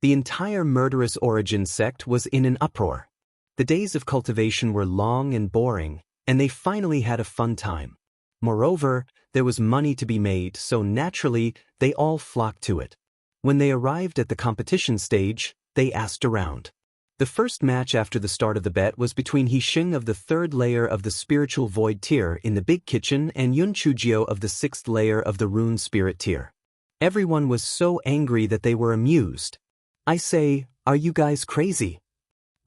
The entire murderous origin sect was in an uproar. The days of cultivation were long and boring, and they finally had a fun time. Moreover, there was money to be made, so naturally, they all flocked to it. When they arrived at the competition stage, they asked around. The first match after the start of the bet was between Hixing of the 3rd layer of the spiritual void tier in the big kitchen and Yun Chujio of the 6th layer of the rune spirit tier. Everyone was so angry that they were amused. I say, are you guys crazy?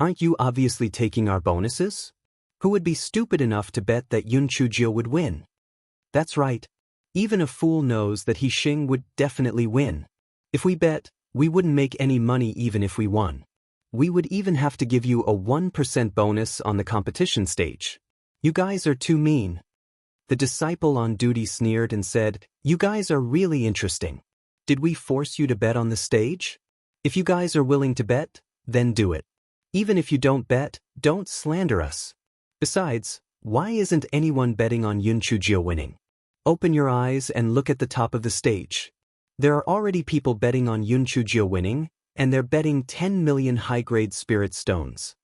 Aren't you obviously taking our bonuses? Who would be stupid enough to bet that Yun Chujio would win? That's right. Even a fool knows that Hixing would definitely win. If we bet, we wouldn't make any money even if we won. We would even have to give you a 1% bonus on the competition stage. You guys are too mean. The disciple on duty sneered and said, you guys are really interesting. Did we force you to bet on the stage? If you guys are willing to bet, then do it. Even if you don't bet, don't slander us. Besides, why isn't anyone betting on Yun Chujio winning? Open your eyes and look at the top of the stage. There are already people betting on Yun Chujio winning, and they're betting 10 million high-grade spirit stones.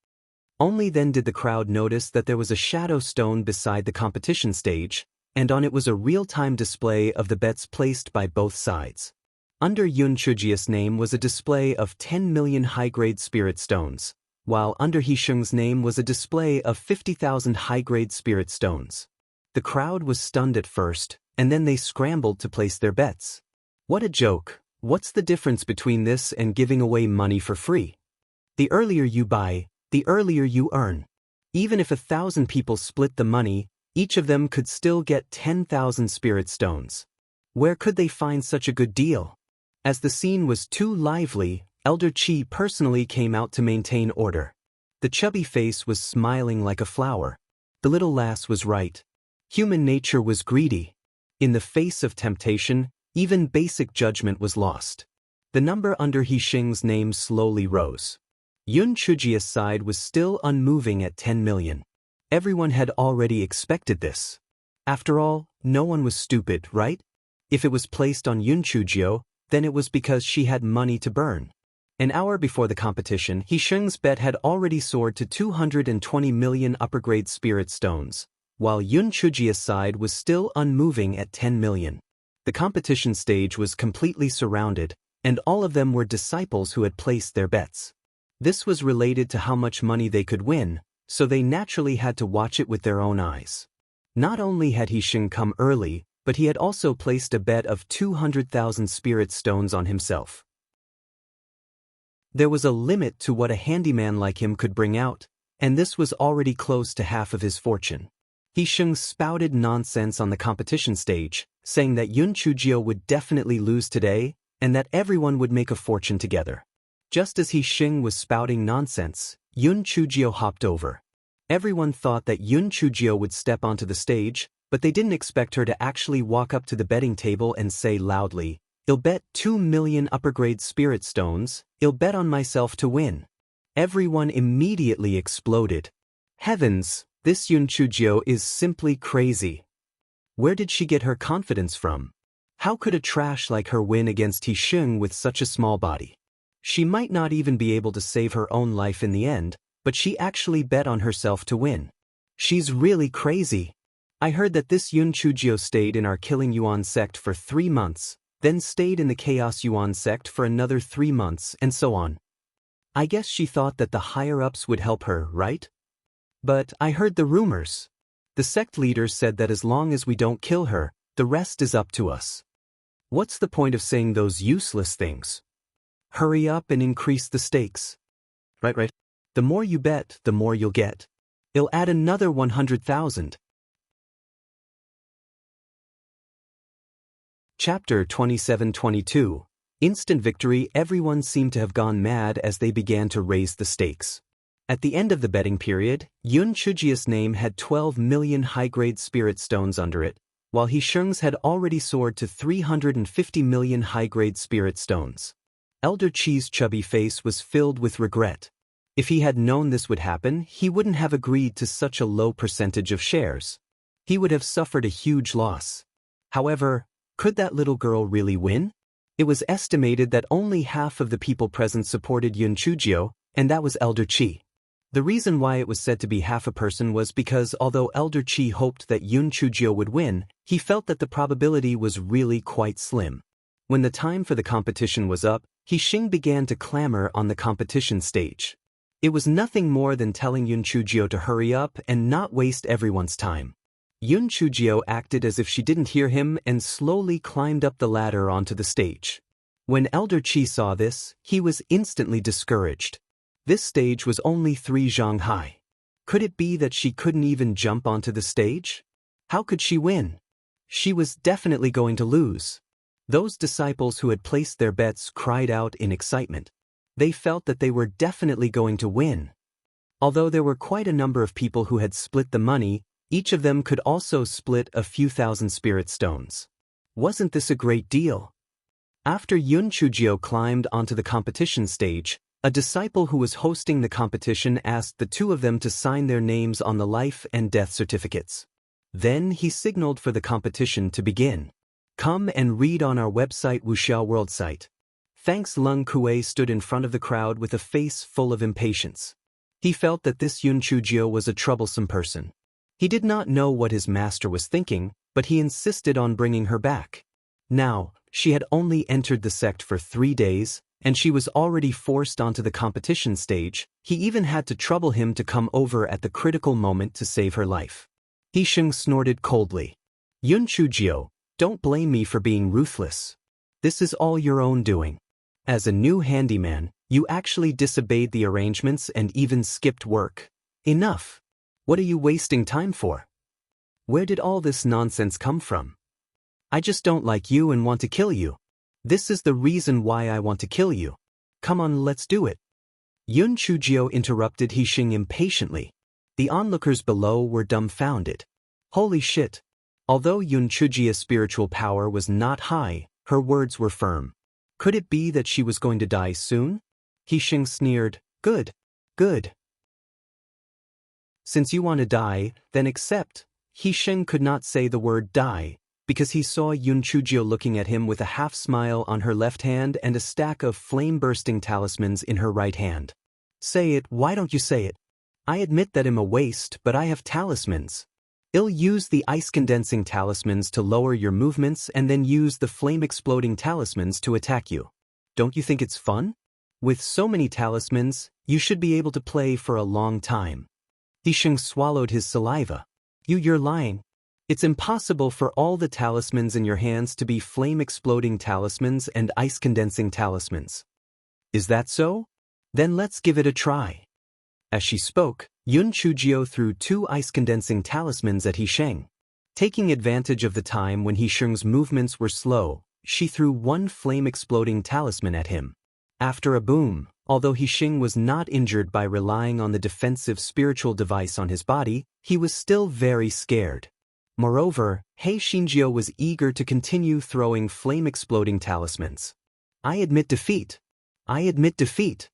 Only then did the crowd notice that there was a shadow stone beside the competition stage, and on it was a real-time display of the bets placed by both sides. Under Yun Chujio's name was a display of 10 million high-grade spirit stones, while under Hixing's name was a display of 50,000 high-grade spirit stones. The crowd was stunned at first, and then they scrambled to place their bets. What a joke! What's the difference between this and giving away money for free? The earlier you buy, the earlier you earn. Even if 1,000 people split the money, each of them could still get 10,000 spirit stones. Where could they find such a good deal? As the scene was too lively, Elder Qi personally came out to maintain order. The chubby face was smiling like a flower. The little lass was right. Human nature was greedy. In the face of temptation, even basic judgment was lost. The number under Hixing's name slowly rose. Yun Chujio's side was still unmoving at 10 million. Everyone had already expected this. After all, no one was stupid, right? If it was placed on Yun Chujio, then it was because she had money to burn. An hour before the competition, Hixing's bet had already soared to 220 million upper-grade spirit stones, while Yun Chujio's side was still unmoving at 10 million. The competition stage was completely surrounded, and all of them were disciples who had placed their bets. This was related to how much money they could win, so they naturally had to watch it with their own eyes. Not only had Hixing come early, but he had also placed a bet of 200,000 spirit stones on himself. There was a limit to what a handyman like him could bring out, and this was already close to half of his fortune. Hixing spouted nonsense on the competition stage, saying that Yun Chujio would definitely lose today, and that everyone would make a fortune together. Just as Hixing was spouting nonsense, Yun Chujio hopped over. Everyone thought that Yun Chujio would step onto the stage, but they didn't expect her to actually walk up to the betting table and say loudly, "I'll bet 2 million upper-grade spirit stones, I'll bet on myself to win." Everyone immediately exploded. Heavens, this Yun Chujio is simply crazy. Where did she get her confidence from? How could a trash like her win against Hixing with such a small body? She might not even be able to save her own life in the end, but she actually bet on herself to win. She's really crazy. I heard that this Yun Chujio stayed in our Killing Yuan sect for 3 months, then stayed in the Chaos Yuan sect for another 3 months, and so on. I guess she thought that the higher-ups would help her, right? But I heard the rumors. The sect leader said that as long as we don't kill her, the rest is up to us. What's the point of saying those useless things? Hurry up and increase the stakes. Right. The more you bet, the more you'll get. It'll add another 100,000. Chapter 27-22. Instant victory. Everyone seemed to have gone mad as they began to raise the stakes. At the end of the betting period, Yun Chujio's name had 12 million high-grade spirit stones under it, while Hixing's had already soared to 350 million high-grade spirit stones. Elder Qi's chubby face was filled with regret. If he had known this would happen, he wouldn't have agreed to such a low percentage of shares. He would have suffered a huge loss. However, could that little girl really win? It was estimated that only half of the people present supported Yun Chujio, and that was Elder Chi. The reason why it was said to be half a person was because although Elder Chi hoped that Yun Chujio would win, he felt that the probability was really quite slim. When the time for the competition was up, Xing began to clamor on the competition stage. It was nothing more than telling Yun Chujio to hurry up and not waste everyone's time. Yun Chujio acted as if she didn't hear him and slowly climbed up the ladder onto the stage. When Elder Chi saw this, he was instantly discouraged. This stage was only 3 zhang high. Could it be that she couldn't even jump onto the stage? How could she win? She was definitely going to lose. Those disciples who had placed their bets cried out in excitement. They felt that they were definitely going to win. Although there were quite a number of people who had split the money, each of them could also split a few thousand spirit stones. Wasn't this a great deal? After Yun Chujio climbed onto the competition stage, a disciple who was hosting the competition asked the 2 of them to sign their names on the life and death certificates. Then he signaled for the competition to begin. Come and read on our website Wuxiao World site. Thanks. Lung Kuei stood in front of the crowd with a face full of impatience. He felt that this Yun Chujio was a troublesome person. He did not know what his master was thinking, but he insisted on bringing her back. Now, she had only entered the sect for 3 days, and she was already forced onto the competition stage. He even had to trouble him to come over at the critical moment to save her life. Xing snorted coldly. Yun Chujio, don't blame me for being ruthless. This is all your own doing. As a new handyman, you actually disobeyed the arrangements and even skipped work. Enough. What are you wasting time for? Where did all this nonsense come from? I just don't like you and want to kill you. This is the reason why I want to kill you. Come on, let's do it. Yun Chujio interrupted Xing impatiently. The onlookers below were dumbfounded. Holy shit. Although Yun Chujio's spiritual power was not high, her words were firm. Could it be that she was going to die soon? Xing sneered. Good. Good. Since you want to die, then accept. Xing could not say the word die, because he saw Yun Chujio looking at him with a half-smile on her left hand and a stack of flame-bursting talismans in her right hand. Say it, why don't you say it? I admit that I'm a waste, but I have talismans. I'll use the ice-condensing talismans to lower your movements and then use the flame-exploding talismans to attack you. Don't you think it's fun? With so many talismans, you should be able to play for a long time. Xing swallowed his saliva. You're lying. It's impossible for all the talismans in your hands to be flame-exploding talismans and ice-condensing talismans. Is that so? Then let's give it a try. As she spoke, Yun Chujio threw 2 ice-condensing talismans at Xing. Taking advantage of the time when Xing's movements were slow, she threw 1 flame-exploding talisman at him. After a boom, although Xing was not injured by relying on the defensive spiritual device on his body, he was still very scared. Moreover, He Xinjiu was eager to continue throwing flame-exploding talismans. I admit defeat. I admit defeat.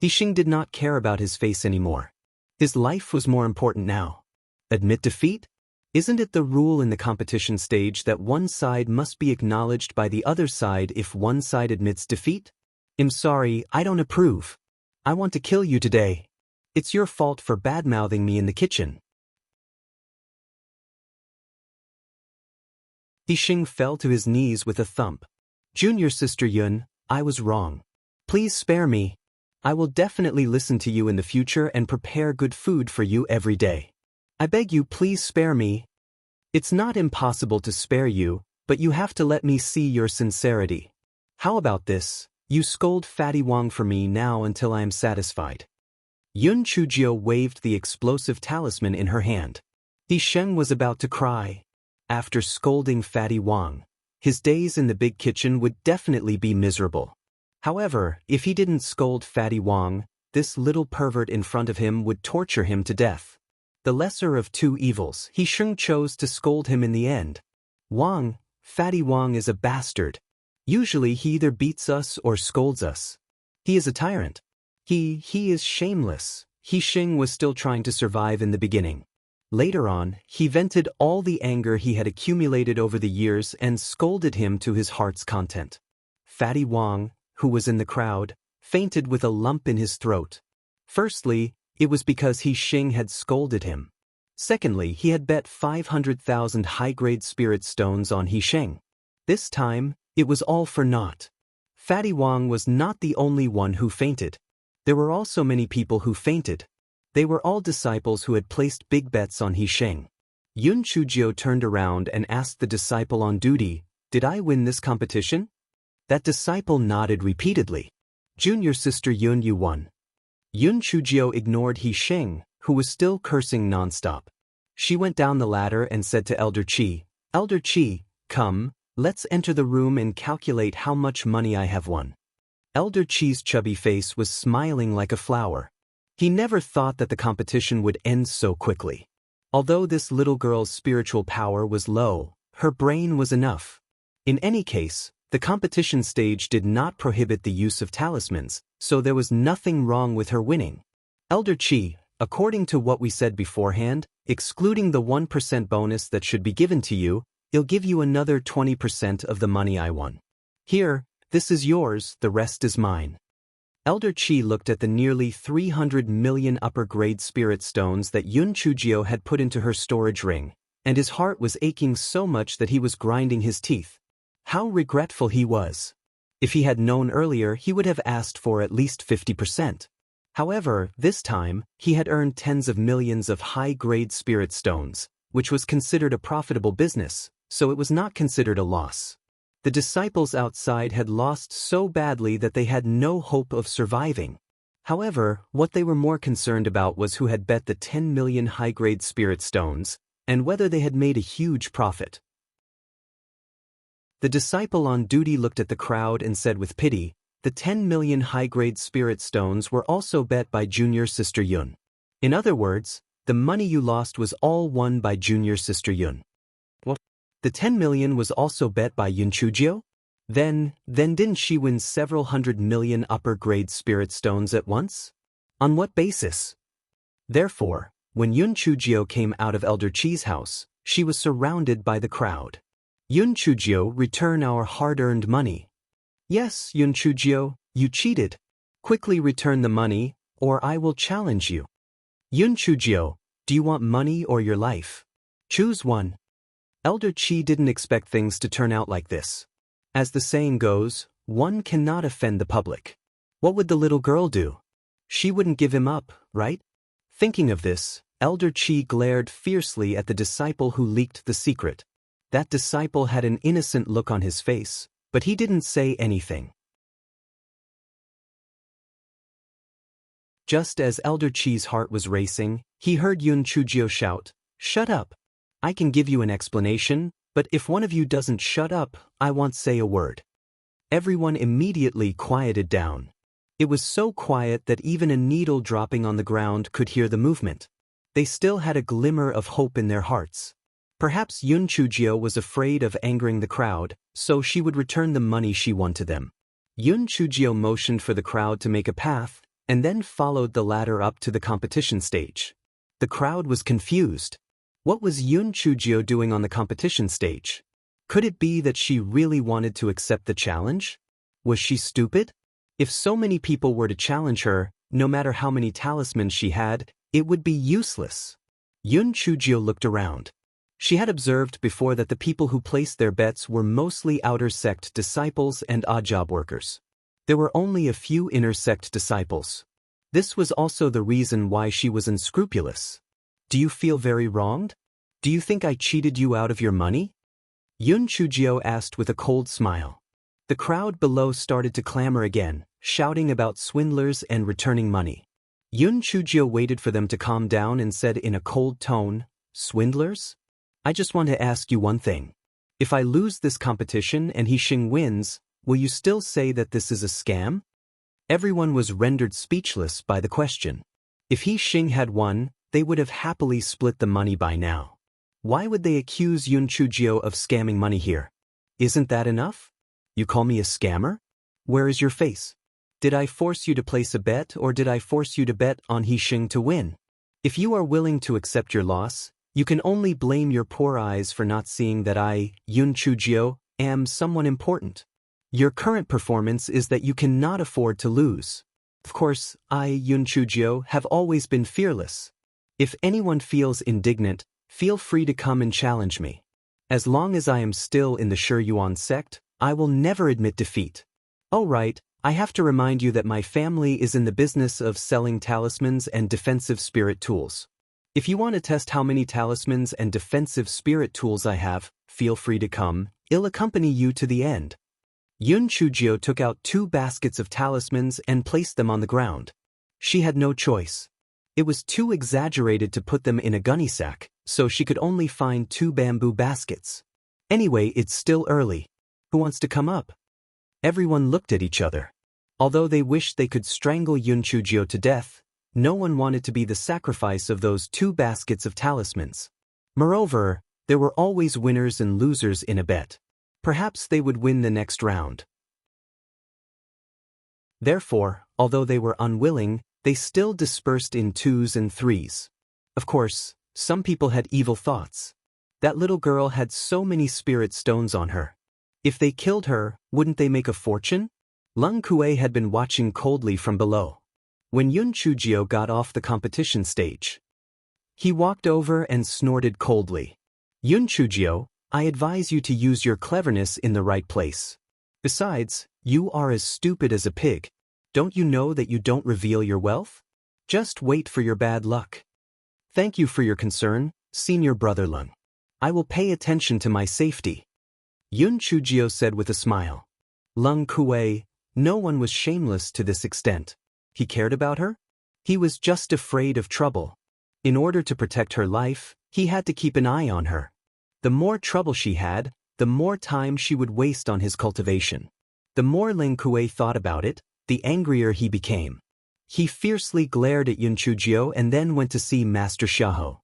Xing did not care about his face anymore. His life was more important now. Admit defeat? Isn't it the rule in the competition stage that one side must be acknowledged by the other side if one side admits defeat? I'm sorry, I don't approve. I want to kill you today. It's your fault for bad-mouthing me in the kitchen. Xing fell to his knees with a thump. Junior Sister Yun, I was wrong. Please spare me. I will definitely listen to you in the future and prepare good food for you every day. I beg you, please spare me. It's not impossible to spare you, but you have to let me see your sincerity. How about this? You scold Fatty Wang for me now until I am satisfied. Yun Chujio waved the explosive talisman in her hand. Xing was about to cry. After scolding Fatty Wang, his days in the big kitchen would definitely be miserable. However, if he didn't scold Fatty Wang, this little pervert in front of him would torture him to death. The lesser of 2 evils, Xing chose to scold him in the end. Fatty Wang is a bastard. Usually he either beats us or scolds us. He is a tyrant. He is shameless. Xing was still trying to survive in the beginning. Later on, he vented all the anger he had accumulated over the years and scolded him to his heart's content. Fatty Wang, who was in the crowd, fainted with a lump in his throat. Firstly, it was because He Xing had scolded him. Secondly, he had bet 500,000 high-grade spirit stones on He Xing. This time, it was all for naught. Fatty Wang was not the only one who fainted. There were also many people who fainted. They were all disciples who had placed big bets on He Xing. Yun Chujio turned around and asked the disciple on duty, "Did I win this competition?" That disciple nodded repeatedly. "Junior sister Yun, you won." Yun Chujio ignored He Xing, who was still cursing nonstop. She went down the ladder and said to Elder Qi, "Elder Qi, come, let's enter the room and calculate how much money I have won." Elder Qi's chubby face was smiling like a flower. He never thought that the competition would end so quickly. Although this little girl's spiritual power was low, her brain was enough. In any case, the competition stage did not prohibit the use of talismans, so there was nothing wrong with her winning. "Elder Qi, according to what we said beforehand, excluding the 1% bonus that should be given to you, I'll give you another 20% of the money I won. Here, this is yours, the rest is mine." Elder Qi looked at the nearly 300 million upper-grade spirit stones that Yun Chujio had put into her storage ring, and his heart was aching so much that he was grinding his teeth. How regretful he was. If he had known earlier, he would have asked for at least 50%. However, this time, he had earned tens of millions of high-grade spirit stones, which was considered a profitable business, so it was not considered a loss. The disciples outside had lost so badly that they had no hope of surviving. However, what they were more concerned about was who had bet the 10 million high-grade spirit stones, and whether they had made a huge profit. The disciple on duty looked at the crowd and said with pity, "The 10 million high-grade spirit stones were also bet by junior sister Yun. In other words, the money you lost was all won by junior sister Yun." What? The 10 million was also bet by Yun Chujio? Then didn't she win several 100 million upper-grade spirit stones at once? On what basis? Therefore, when Yun Chujio came out of Elder Qi's house, she was surrounded by the crowd. "Yun Chujio, return our hard-earned money." "Yes, Yun Chujio, you cheated. Quickly return the money, or I will challenge you." "Yun Chujio, do you want money or your life? Choose one." Elder Qi didn't expect things to turn out like this. As the saying goes, one cannot offend the public. What would the little girl do? She wouldn't give him up, right? Thinking of this, Elder Qi glared fiercely at the disciple who leaked the secret. That disciple had an innocent look on his face, but he didn't say anything. Just as Elder Qi's heart was racing, he heard Yun Chujio shout, "Shut up! I can give you an explanation, but if one of you doesn't shut up, I won't say a word." Everyone immediately quieted down. It was so quiet that even a needle dropping on the ground could hear the movement. They still had a glimmer of hope in their hearts. Perhaps Yun Chujio was afraid of angering the crowd, so she would return the money she won to them. Yun Chujio motioned for the crowd to make a path, and then followed the ladder up to the competition stage. The crowd was confused. What was Yun Chujio doing on the competition stage? Could it be that she really wanted to accept the challenge? Was she stupid? If so many people were to challenge her, no matter how many talismans she had, it would be useless. Yun Chujio looked around. She had observed before that the people who placed their bets were mostly outer sect disciples and odd job workers. There were only a few inner sect disciples. This was also the reason why she was unscrupulous. "Do you feel very wronged? Do you think I cheated you out of your money?" Yun Chujio asked with a cold smile. The crowd below started to clamor again, shouting about swindlers and returning money. Yun Chujio waited for them to calm down and said in a cold tone, "Swindlers? I just want to ask you one thing. If I lose this competition and He Xing wins, will you still say that this is a scam?" Everyone was rendered speechless by the question. If He Xing had won, they would have happily split the money by now. Why would they accuse Yun Chujio of scamming money here? Isn't that enough? You call me a scammer? Where is your face? Did I force you to place a bet, or did I force you to bet on He Xing to win? If you are willing to accept your loss, you can only blame your poor eyes for not seeing that I, Yun Chujio, am someone important. Your current performance is that you cannot afford to lose. Of course, I, Yun Chujio, have always been fearless. If anyone feels indignant, feel free to come and challenge me. As long as I am still in the Shi Yuan sect, I will never admit defeat. Oh right, I have to remind you that my family is in the business of selling talismans and defensive spirit tools. If you want to test how many talismans and defensive spirit tools I have, feel free to come, I'll accompany you to the end. Yun Chujio took out 2 baskets of talismans and placed them on the ground. She had no choice. It was too exaggerated to put them in a gunny sack, so she could only find 2 bamboo baskets. Anyway, it's still early. Who wants to come up? Everyone looked at each other. Although they wished they could strangle Yun Chujio to death, no one wanted to be the sacrifice of those 2 baskets of talismans. Moreover, there were always winners and losers in a bet. Perhaps they would win the next round. Therefore, although they were unwilling, they still dispersed in 2s and 3s. Of course, some people had evil thoughts. That little girl had so many spirit stones on her. If they killed her, wouldn't they make a fortune? Lung Kuei had been watching coldly from below. When Yun Chujio got off the competition stage, he walked over and snorted coldly. Yun Chujio, I advise you to use your cleverness in the right place. Besides, you are as stupid as a pig. Don't you know that you don't reveal your wealth? Just wait for your bad luck. Thank you for your concern, senior brother Lung. I will pay attention to my safety. Yun Chujio said with a smile. Lung Kuei, no one was shameless to this extent. He cared about her? He was just afraid of trouble. In order to protect her life, he had to keep an eye on her. The more trouble she had, the more time she would waste on his cultivation. The more Lung Kuei thought about it, the angrier he became. He fiercely glared at Yun Chujio and then went to see Master Xiahou.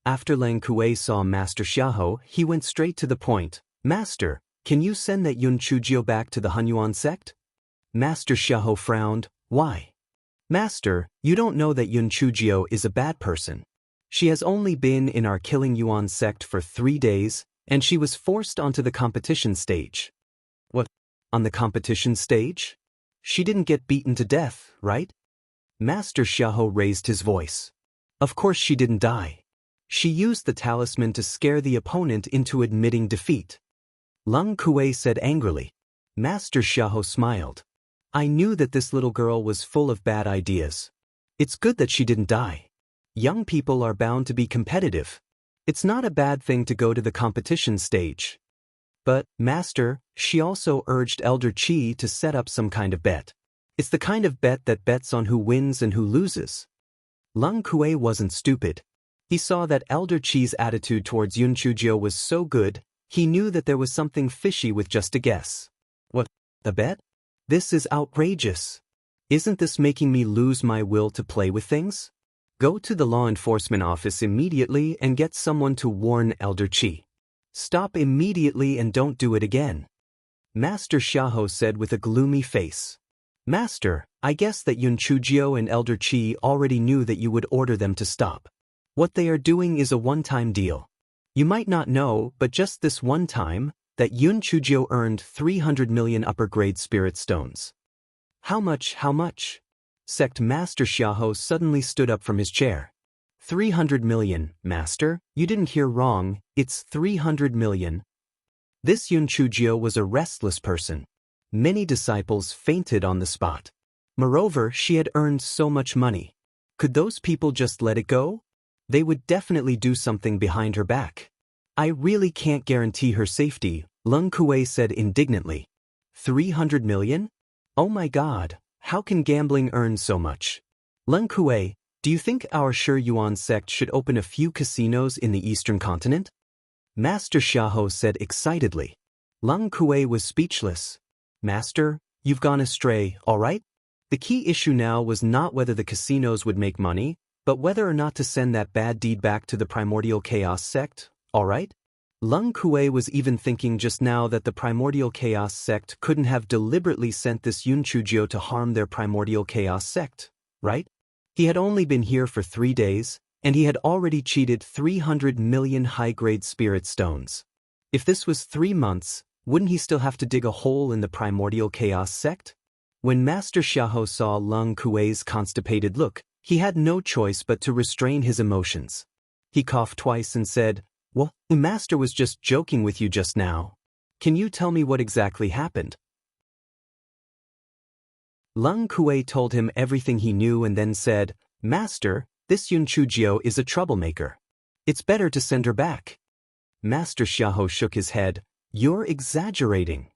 After Lung Kuei saw Master Xiahou, he went straight to the point. Master, can you send that Yun Chujio back to the Hunyuan sect? Master Xiahou frowned. Why? Master, you don't know that Yun Chujio is a bad person. She has only been in our Killing Yuan sect for 3 days, and she was forced onto the competition stage. What? On the competition stage? She didn't get beaten to death, right? Master Xiahou raised his voice. Of course she didn't die. She used the talisman to scare the opponent into admitting defeat. Lung Kuei said angrily. Master Xiahou smiled. I knew that this little girl was full of bad ideas. It's good that she didn't die. Young people are bound to be competitive. It's not a bad thing to go to the competition stage. But, Master, she also urged Elder Qi to set up some kind of bet. It's the kind of bet that bets on who wins and who loses. Lung Kuei wasn't stupid. He saw that Elder Qi's attitude towards Yun Chujio was so good, he knew that there was something fishy with just a guess. What? A bet? This is outrageous. Isn't this making me lose my will to play with things? Go to the law enforcement office immediately and get someone to warn Elder Qi. Stop immediately and don't do it again. Master Xiahou said with a gloomy face. Master, I guess that Yun Chujio and Elder Qi already knew that you would order them to stop. What they are doing is a one-time deal. You might not know, but just this one time, that Yun Chujio earned 300 million upper-grade spirit stones. How much, how much? Sect Master Xiahou suddenly stood up from his chair. 300 million, Master, you didn't hear wrong, it's 300 million. This Yun Chujio was a restless person. Many disciples fainted on the spot. Moreover, she had earned so much money. Could those people just let it go? They would definitely do something behind her back. I really can't guarantee her safety, Lung Kuei said indignantly. 300 million? Oh my god, how can gambling earn so much? Lung Kuei, do you think our Shi Yuan sect should open a few casinos in the eastern continent? Master Xiahou said excitedly. Lung Kuei was speechless. Master, you've gone astray, all right? The key issue now was not whether the casinos would make money, but whether or not to send that bad deed back to the Primordial Chaos sect, all right? Lung Kuei was even thinking just now that the Primordial Chaos sect couldn't have deliberately sent this Yun Chujio to harm their Primordial Chaos sect, right? He had only been here for 3 days, and he had already cheated 300 million high-grade spirit stones. If this was 3 months, wouldn't he still have to dig a hole in the primordial chaos sect? When Master Xiahou saw Leng Kuei's constipated look, he had no choice but to restrain his emotions. He coughed twice and said, "Well, the Master was just joking with you just now. Can you tell me what exactly happened?" Leng Kuei told him everything he knew and then said, "Master, this Yun Chujio is a troublemaker. It's better to send her back." Master Xiahou shook his head. "You're exaggerating.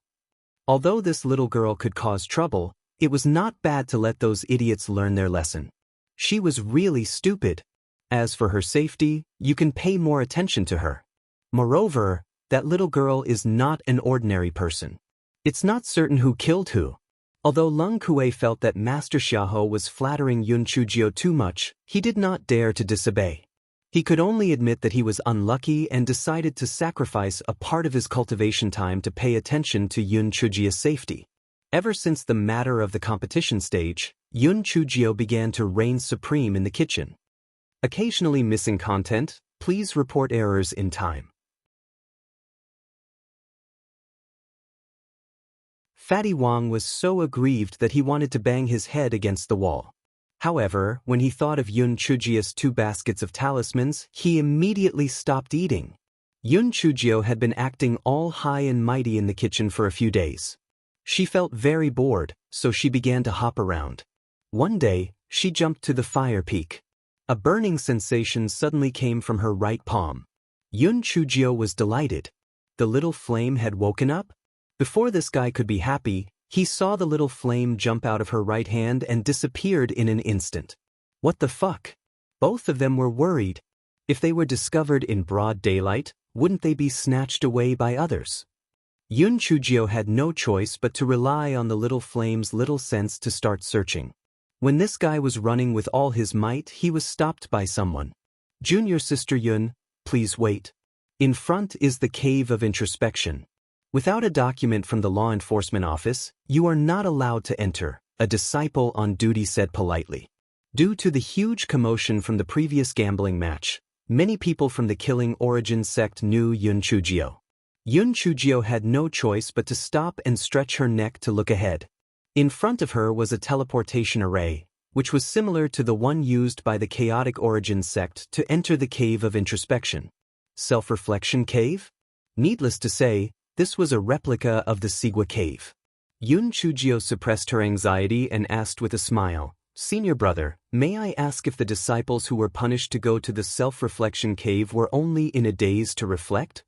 Although this little girl could cause trouble, it was not bad to let those idiots learn their lesson. She was really stupid. As for her safety, you can pay more attention to her. Moreover, that little girl is not an ordinary person. It's not certain who killed who." Although Leng Kuei felt that Master Xiahou was flattering Yun Chujio too much, he did not dare to disobey. He could only admit that he was unlucky and decided to sacrifice a part of his cultivation time to pay attention to Yun Chujio's safety. Ever since the matter of the competition stage, Yun Chujio began to reign supreme in the kitchen. Occasionally missing content, please report errors in time. Fatty Wang was so aggrieved that he wanted to bang his head against the wall. However, when he thought of Yun Chujio's 2 baskets of talismans, he immediately stopped eating. Yun Chujio had been acting all high and mighty in the kitchen for a few days. She felt very bored, so she began to hop around. One day, she jumped to the fire peak. A burning sensation suddenly came from her right palm. Yun Chujio was delighted. The little flame had woken up? Before this guy could be happy, he saw the little flame jump out of her right hand and disappeared in an instant. What the fuck? Both of them were worried. If they were discovered in broad daylight, wouldn't they be snatched away by others? Yun Chujio had no choice but to rely on the little flame's little sense to start searching. When this guy was running with all his might, he was stopped by someone. "Junior Sister Yun, please wait. In front is the Cave of Introspection. Without a document from the law enforcement office, you are not allowed to enter," a disciple on duty said politely. Due to the huge commotion from the previous gambling match, many people from the Killing Origin sect knew Yun Chujio. Yun Chujio had no choice but to stop and stretch her neck to look ahead. In front of her was a teleportation array, which was similar to the one used by the Chaotic Origin sect to enter the Cave of Introspection. Self-reflection cave? Needless to say, this was a replica of the Sigua cave. Yun Chujio suppressed her anxiety and asked with a smile, "Senior brother, may I ask if the disciples who were punished to go to the self-reflection cave were only in a daze to reflect?"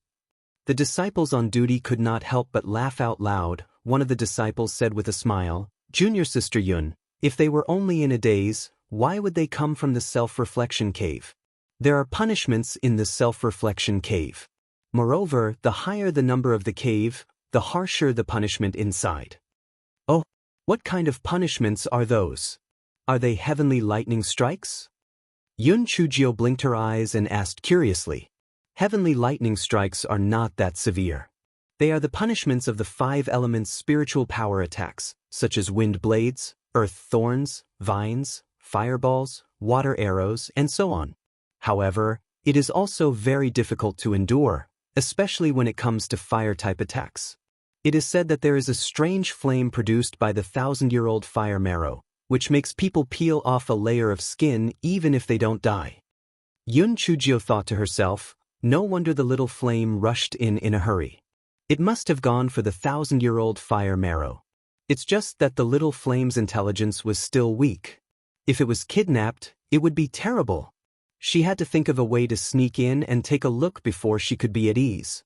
The disciples on duty could not help but laugh out loud. One of the disciples said with a smile, "Junior Sister Yun, if they were only in a daze, why would they come from the self-reflection cave? There are punishments in the self-reflection cave. Moreover, the higher the number of the cave, the harsher the punishment inside." "Oh, what kind of punishments are those? Are they heavenly lightning strikes?" Yun Chujio blinked her eyes and asked curiously. "Heavenly lightning strikes are not that severe. They are the punishments of the 5 elements' spiritual power attacks, such as wind blades, earth thorns, vines, fireballs, water arrows, and so on. However, it is also very difficult to endure, especially when it comes to fire-type attacks. It is said that there is a strange flame produced by the 1,000-year-old fire marrow, which makes people peel off a layer of skin even if they don't die." Yun Chujio thought to herself, no wonder the little flame rushed in a hurry. It must have gone for the 1,000-year-old fire marrow. It's just that the little flame's intelligence was still weak. If it was kidnapped, it would be terrible. She had to think of a way to sneak in and take a look before she could be at ease.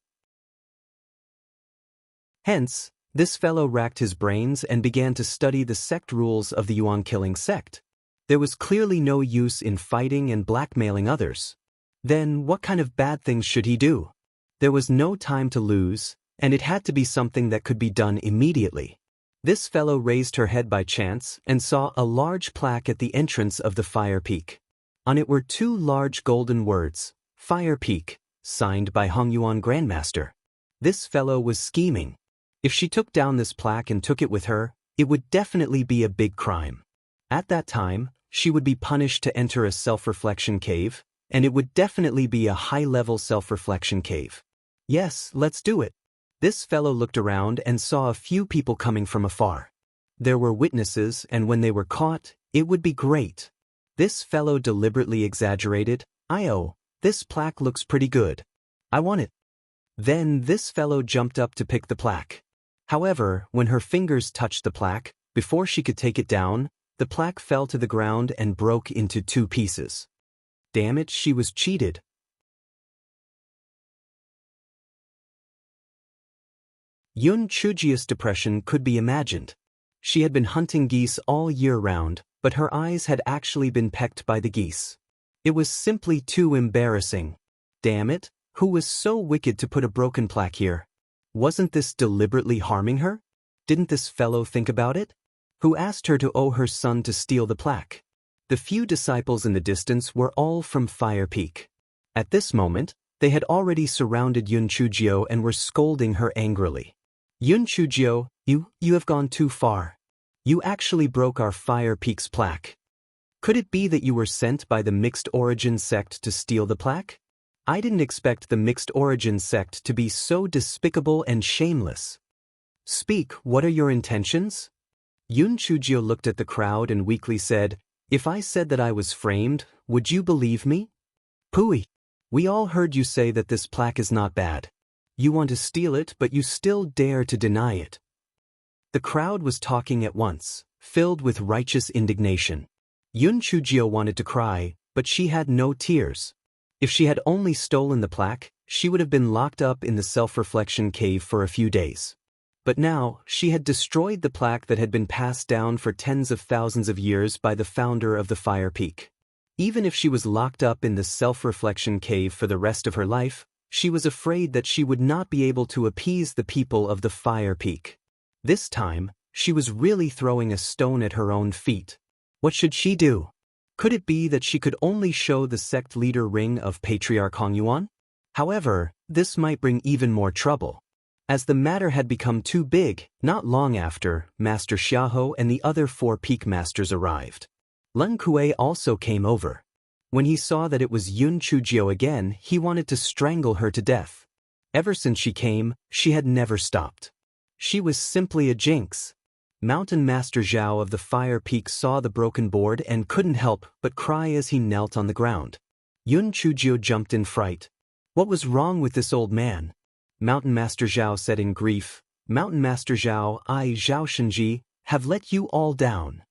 Hence, this fellow racked his brains and began to study the sect rules of the Yuan killing sect. There was clearly no use in fighting and blackmailing others. Then what kind of bad things should he do? There was no time to lose, and it had to be something that could be done immediately. This fellow raised her head by chance and saw a large plaque at the entrance of the fire peak. On it were 2 large golden words, "Fire Peak," signed by Hongyuan Grandmaster. This fellow was scheming. If she took down this plaque and took it with her, it would definitely be a big crime. At that time, she would be punished to enter a self-reflection cave, and it would definitely be a high-level self-reflection cave. Yes, let's do it. This fellow looked around and saw a few people coming from afar. There were witnesses, and when they were caught, it would be great. This fellow deliberately exaggerated. This plaque looks pretty good. I want it. Then this fellow jumped up to pick the plaque. However, when her fingers touched the plaque, before she could take it down, the plaque fell to the ground and broke into 2 pieces. Damn it, she was cheated. Yun Chujio's depression could be imagined. She had been hunting geese all year round, but her eyes had actually been pecked by the geese. It was simply too embarrassing. Damn it, who was so wicked to put a broken plaque here? Wasn't this deliberately harming her? Didn't this fellow think about it? Who asked her to owe her son to steal the plaque? The few disciples in the distance were all from Fire Peak. At this moment, they had already surrounded Yun Chujio and were scolding her angrily. Yun Chujio, you have gone too far. You actually broke our Fire Peak's plaque. Could it be that you were sent by the Mixed Origin sect to steal the plaque? I didn't expect the Mixed Origin sect to be so despicable and shameless. Speak, what are your intentions? Yun Chujio looked at the crowd and weakly said, If I said that I was framed, would you believe me? Pooey. We all heard you say that this plaque is not bad. You want to steal it, but you still dare to deny it. The crowd was talking at once, filled with righteous indignation. Yun Chujio wanted to cry, but she had no tears. If she had only stolen the plaque, she would have been locked up in the self-reflection cave for a few days. But now, she had destroyed the plaque that had been passed down for tens of thousands of years by the founder of the Fire Peak. Even if she was locked up in the self-reflection cave for the rest of her life, she was afraid that she would not be able to appease the people of the Fire Peak. This time, she was really throwing a stone at her own feet. What should she do? Could it be that she could only show the sect leader ring of Patriarch Hongyuan? However, this might bring even more trouble. As the matter had become too big, not long after, Master Xiaoho and the other 4 peak masters arrived. Lun Kuei also came over. When he saw that it was Yun Chujio again, he wanted to strangle her to death. Ever since she came, she had never stopped. She was simply a jinx. Mountain Master Zhao of the Fire Peak saw the broken board and couldn't help but cry as he knelt on the ground. Yun Chujio jumped in fright. What was wrong with this old man? Mountain Master Zhao said in grief, Mountain Master Zhao, I, Zhao Shenji, have let you all down.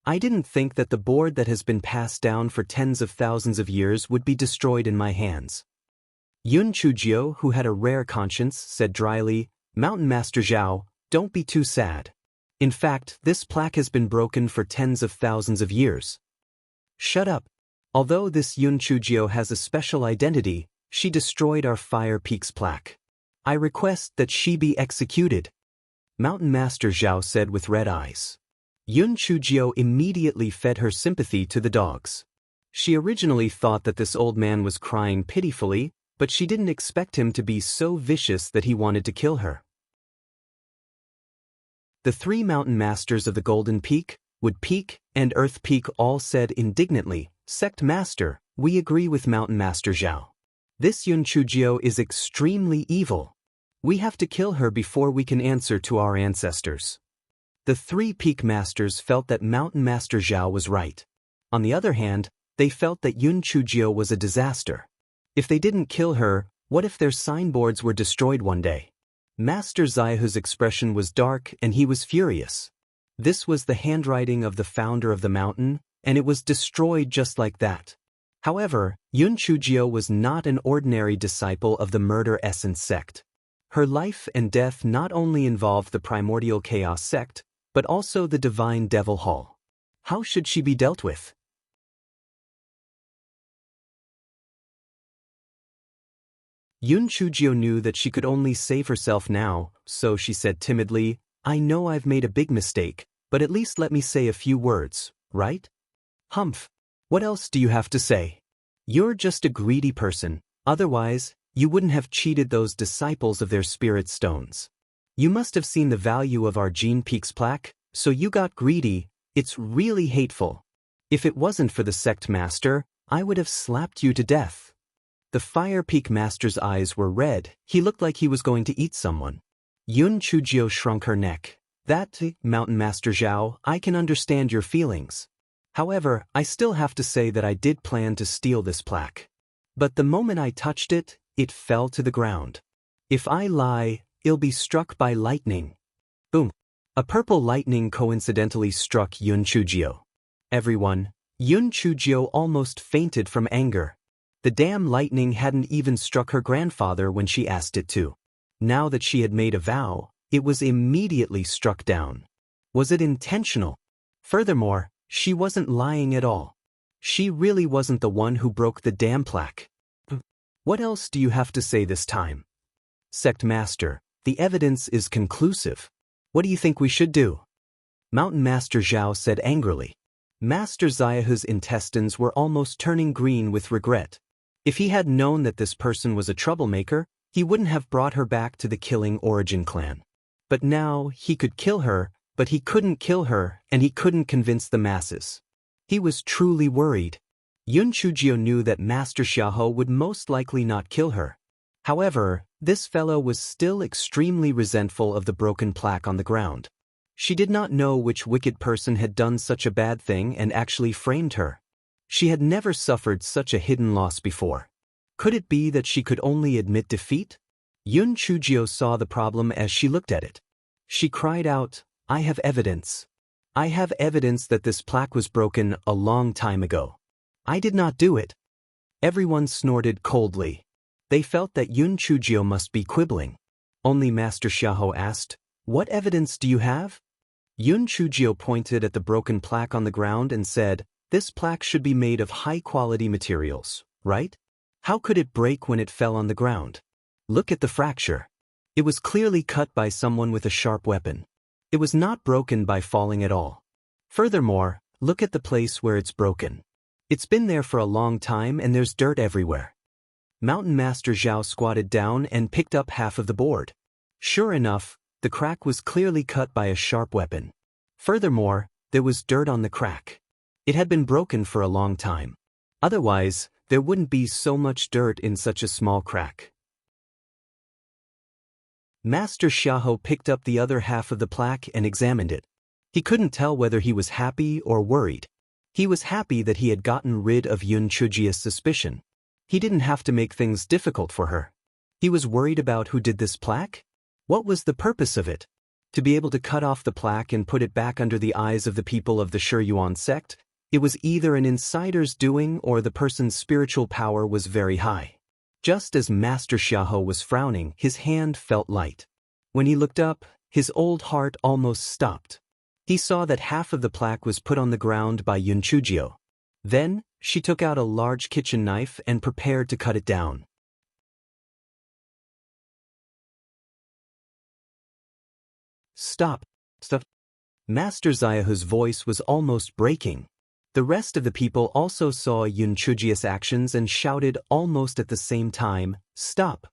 I didn't think that the board that has been passed down for tens of thousands of years would be destroyed in my hands. Yun Chujio, who had a rare conscience, said dryly, Mountain Master Zhao, don't be too sad. In fact, this plaque has been broken for tens of thousands of years. Shut up. Although this Yun Chujio has a special identity, she destroyed our Fire Peak's plaque. I request that she be executed. Mountain Master Zhao said with red eyes. Yun Chujio immediately fed her sympathy to the dogs. She originally thought that this old man was crying pitifully, but she didn't expect him to be so vicious that he wanted to kill her. The 3 mountain masters of the Golden Peak, Wood Peak, and Earth Peak all said indignantly, Sect Master, we agree with Mountain Master Zhao. This Yun Chujio is extremely evil. We have to kill her before we can answer to our ancestors. The 3 peak masters felt that Mountain Master Zhao was right. On the other hand, they felt that Yun Chujio was a disaster. If they didn't kill her, what if their signboards were destroyed one day? Master Xiaohu's expression was dark and he was furious. This was the handwriting of the founder of the mountain, and it was destroyed just like that. However, Yun Chujio was not an ordinary disciple of the Murder Essence sect. Her life and death not only involved the Primordial Chaos sect, but also the Divine Devil Hall. How should she be dealt with? Yun Chujio knew that she could only save herself now, so she said timidly, I know I've made a big mistake, but at least let me say a few words, right? Humph. What else do you have to say? You're just a greedy person, otherwise, you wouldn't have cheated those disciples of their spirit stones. You must have seen the value of our Gene Peaks plaque, so you got greedy. It's really hateful. If it wasn't for the sect master, I would have slapped you to death. The Fire Peak Master's eyes were red. He looked like he was going to eat someone. Yun Chujio shrunk her neck. That, Mountain Master Zhao, I can understand your feelings. However, I still have to say that I did plan to steal this plaque. But the moment I touched it, it fell to the ground. If I lie, it'll be struck by lightning. Boom. A purple lightning coincidentally struck Yun Chujio. Everyone, Yun Chujio almost fainted from anger. The damn lightning hadn't even struck her grandfather when she asked it to. Now that she had made a vow, it was immediately struck down. Was it intentional? Furthermore, she wasn't lying at all. She really wasn't the one who broke the damn plaque. What else do you have to say this time? Sect Master, the evidence is conclusive. What do you think we should do? Mountain Master Zhao said angrily. Master Xiaohu's intestines were almost turning green with regret. If he had known that this person was a troublemaker, he wouldn't have brought her back to the Killing Origin clan. But now, he could kill her, but he couldn't kill her, and he couldn't convince the masses. He was truly worried. Yun Chujio knew that Master Xiaohu would most likely not kill her. However, this fellow was still extremely resentful of the broken plaque on the ground. She did not know which wicked person had done such a bad thing and actually framed her. She had never suffered such a hidden loss before. Could it be that she could only admit defeat? Yun Chujio saw the problem as she looked at it. She cried out, I have evidence. I have evidence that this plaque was broken a long time ago. I did not do it. Everyone snorted coldly. They felt that Yun Chujio must be quibbling. Only Master Xiaohu asked, What evidence do you have? Yun Chujio pointed at the broken plaque on the ground and said, This plaque should be made of high-quality materials, right? How could it break when it fell on the ground? Look at the fracture. It was clearly cut by someone with a sharp weapon. It was not broken by falling at all. Furthermore, look at the place where it's broken. It's been there for a long time and there's dirt everywhere. Mountain Master Zhao squatted down and picked up half of the board. Sure enough, the crack was clearly cut by a sharp weapon. Furthermore, there was dirt on the crack. It had been broken for a long time. Otherwise, there wouldn't be so much dirt in such a small crack. Master Xiaohu picked up the other half of the plaque and examined it. He couldn't tell whether he was happy or worried. He was happy that he had gotten rid of Yun Chujio's suspicion. He didn't have to make things difficult for her. He was worried about who did this plaque? What was the purpose of it? To be able to cut off the plaque and put it back under the eyes of the people of the Shiyuan sect? It was either an insider's doing or the person's spiritual power was very high. Just as Master Xiaohu was frowning, his hand felt light. When he looked up, his old heart almost stopped. He saw that half of the plaque was put on the ground by Yun Chujio. Then, she took out a large kitchen knife and prepared to cut it down. Stop. Stop. Master Xiaohu's voice was almost breaking. The rest of the people also saw Yun Chujio's actions and shouted almost at the same time, Stop!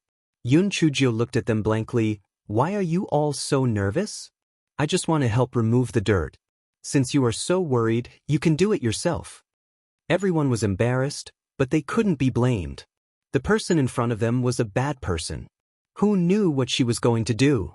Yun Chujio looked at them blankly. Why are you all so nervous? I just want to help remove the dirt. Since you are so worried, you can do it yourself. Everyone was embarrassed, but they couldn't be blamed. The person in front of them was a bad person. Who knew what she was going to do?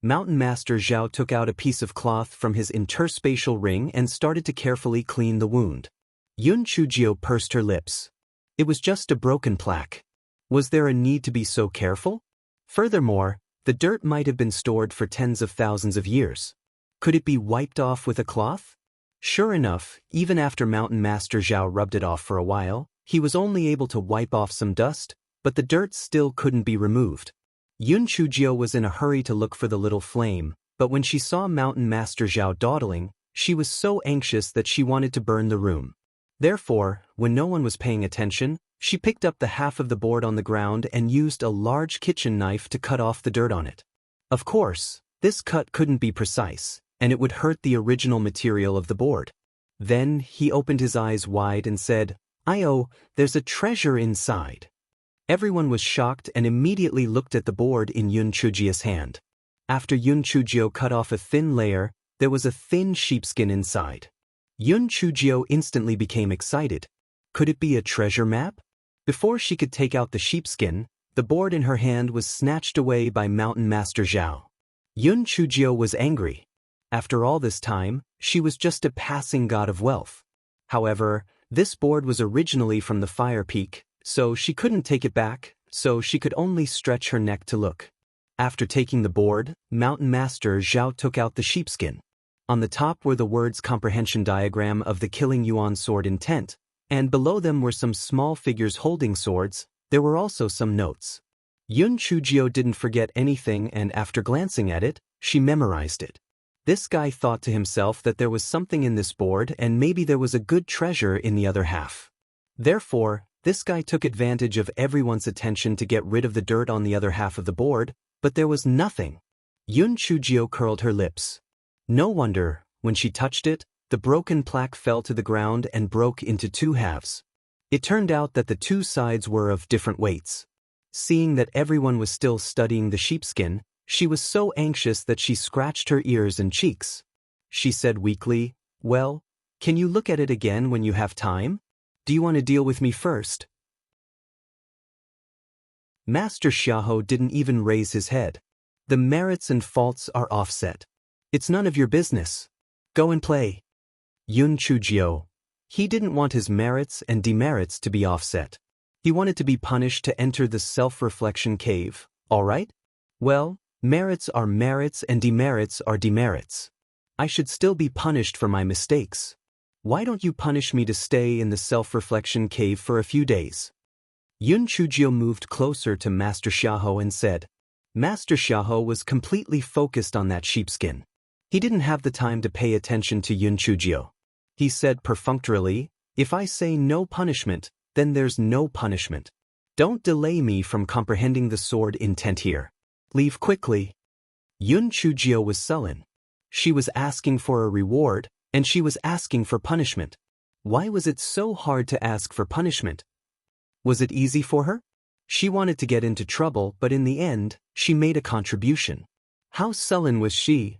Mountain Master Zhao took out a piece of cloth from his interspatial ring and started to carefully clean the wound. Yun Chujio pursed her lips. It was just a broken plaque. Was there a need to be so careful? Furthermore, the dirt might have been stored for tens of thousands of years. Could it be wiped off with a cloth? Sure enough, even after Mountain Master Zhao rubbed it off for a while, he was only able to wipe off some dust, but the dirt still couldn't be removed. Yun Chujio was in a hurry to look for the little flame, but when she saw Mountain Master Zhao dawdling, she was so anxious that she wanted to burn the room. Therefore, when no one was paying attention, she picked up the half of the board on the ground and used a large kitchen knife to cut off the dirt on it. Of course, this cut couldn't be precise, and it would hurt the original material of the board. Then he opened his eyes wide and said, "Oh, there's a treasure inside." Everyone was shocked and immediately looked at the board in Yun Chujio's hand. After Yun Chujio cut off a thin layer, there was a thin sheepskin inside. Yun Chujio instantly became excited. Could it be a treasure map? Before she could take out the sheepskin, the board in her hand was snatched away by Mountain Master Zhao. Yun Chujio was angry. After all this time, she was just a passing god of wealth. However, this board was originally from the Fire Peak, so she couldn't take it back, so she could only stretch her neck to look. After taking the board, Mountain Master Zhao took out the sheepskin. On the top were the words comprehension diagram of the Killing Yuan sword intent, and below them were some small figures holding swords. There were also some notes. Yun Chujio didn't forget anything, and after glancing at it, she memorized it. This guy thought to himself that there was something in this board and maybe there was a good treasure in the other half. Therefore, this guy took advantage of everyone's attention to get rid of the dirt on the other half of the board, but there was nothing. Yun Chujio curled her lips. No wonder, when she touched it, the broken plaque fell to the ground and broke into two halves. It turned out that the two sides were of different weights. Seeing that everyone was still studying the sheepskin, she was so anxious that she scratched her ears and cheeks. She said weakly, "Well, can you look at it again when you have time? Do you want to deal with me first?" Master Xiahou didn't even raise his head. "The merits and faults are offset. It's none of your business. Go and play." Yun Chujio. He didn't want his merits and demerits to be offset. He wanted to be punished to enter the self-reflection cave, all right? Well, merits are merits and demerits are demerits. I should still be punished for my mistakes. Why don't you punish me to stay in the self-reflection cave for a few days? Yun Chujio moved closer to Master Xiahou and said. Master Xiahou was completely focused on that sheepskin. He didn't have the time to pay attention to Yun Chujio. He said perfunctorily, "If I say no punishment, then there's no punishment. Don't delay me from comprehending the sword intent here. Leave quickly." Yun Chujio was sullen. She was asking for a reward, and she was asking for punishment. Why was it so hard to ask for punishment? Was it easy for her? She wanted to get into trouble, but in the end, she made a contribution. How sullen was she?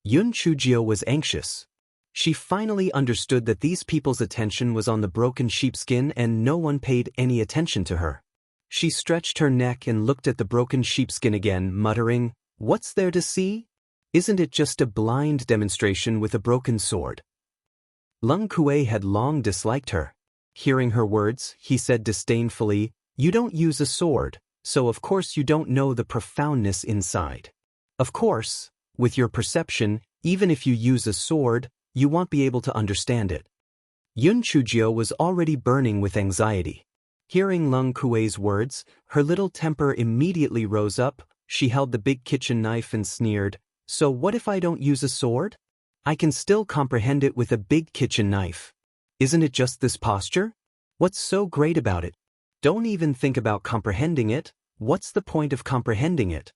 Yun Chujio was anxious. She finally understood that these people's attention was on the broken sheepskin and no one paid any attention to her. She stretched her neck and looked at the broken sheepskin again, muttering, "What's there to see? Isn't it just a blind demonstration with a broken sword?" Leng Kuei had long disliked her. Hearing her words, he said disdainfully, "You don't use a sword, so of course you don't know the profoundness inside. Of course, with your perception, even if you use a sword, you won't be able to understand it." Yun Chujio was already burning with anxiety. Hearing Leng Kuei's words, her little temper immediately rose up. She held the big kitchen knife and sneered, "So what if I don't use a sword? I can still comprehend it with a big kitchen knife. Isn't it just this posture? What's so great about it? Don't even think about comprehending it. What's the point of comprehending it?"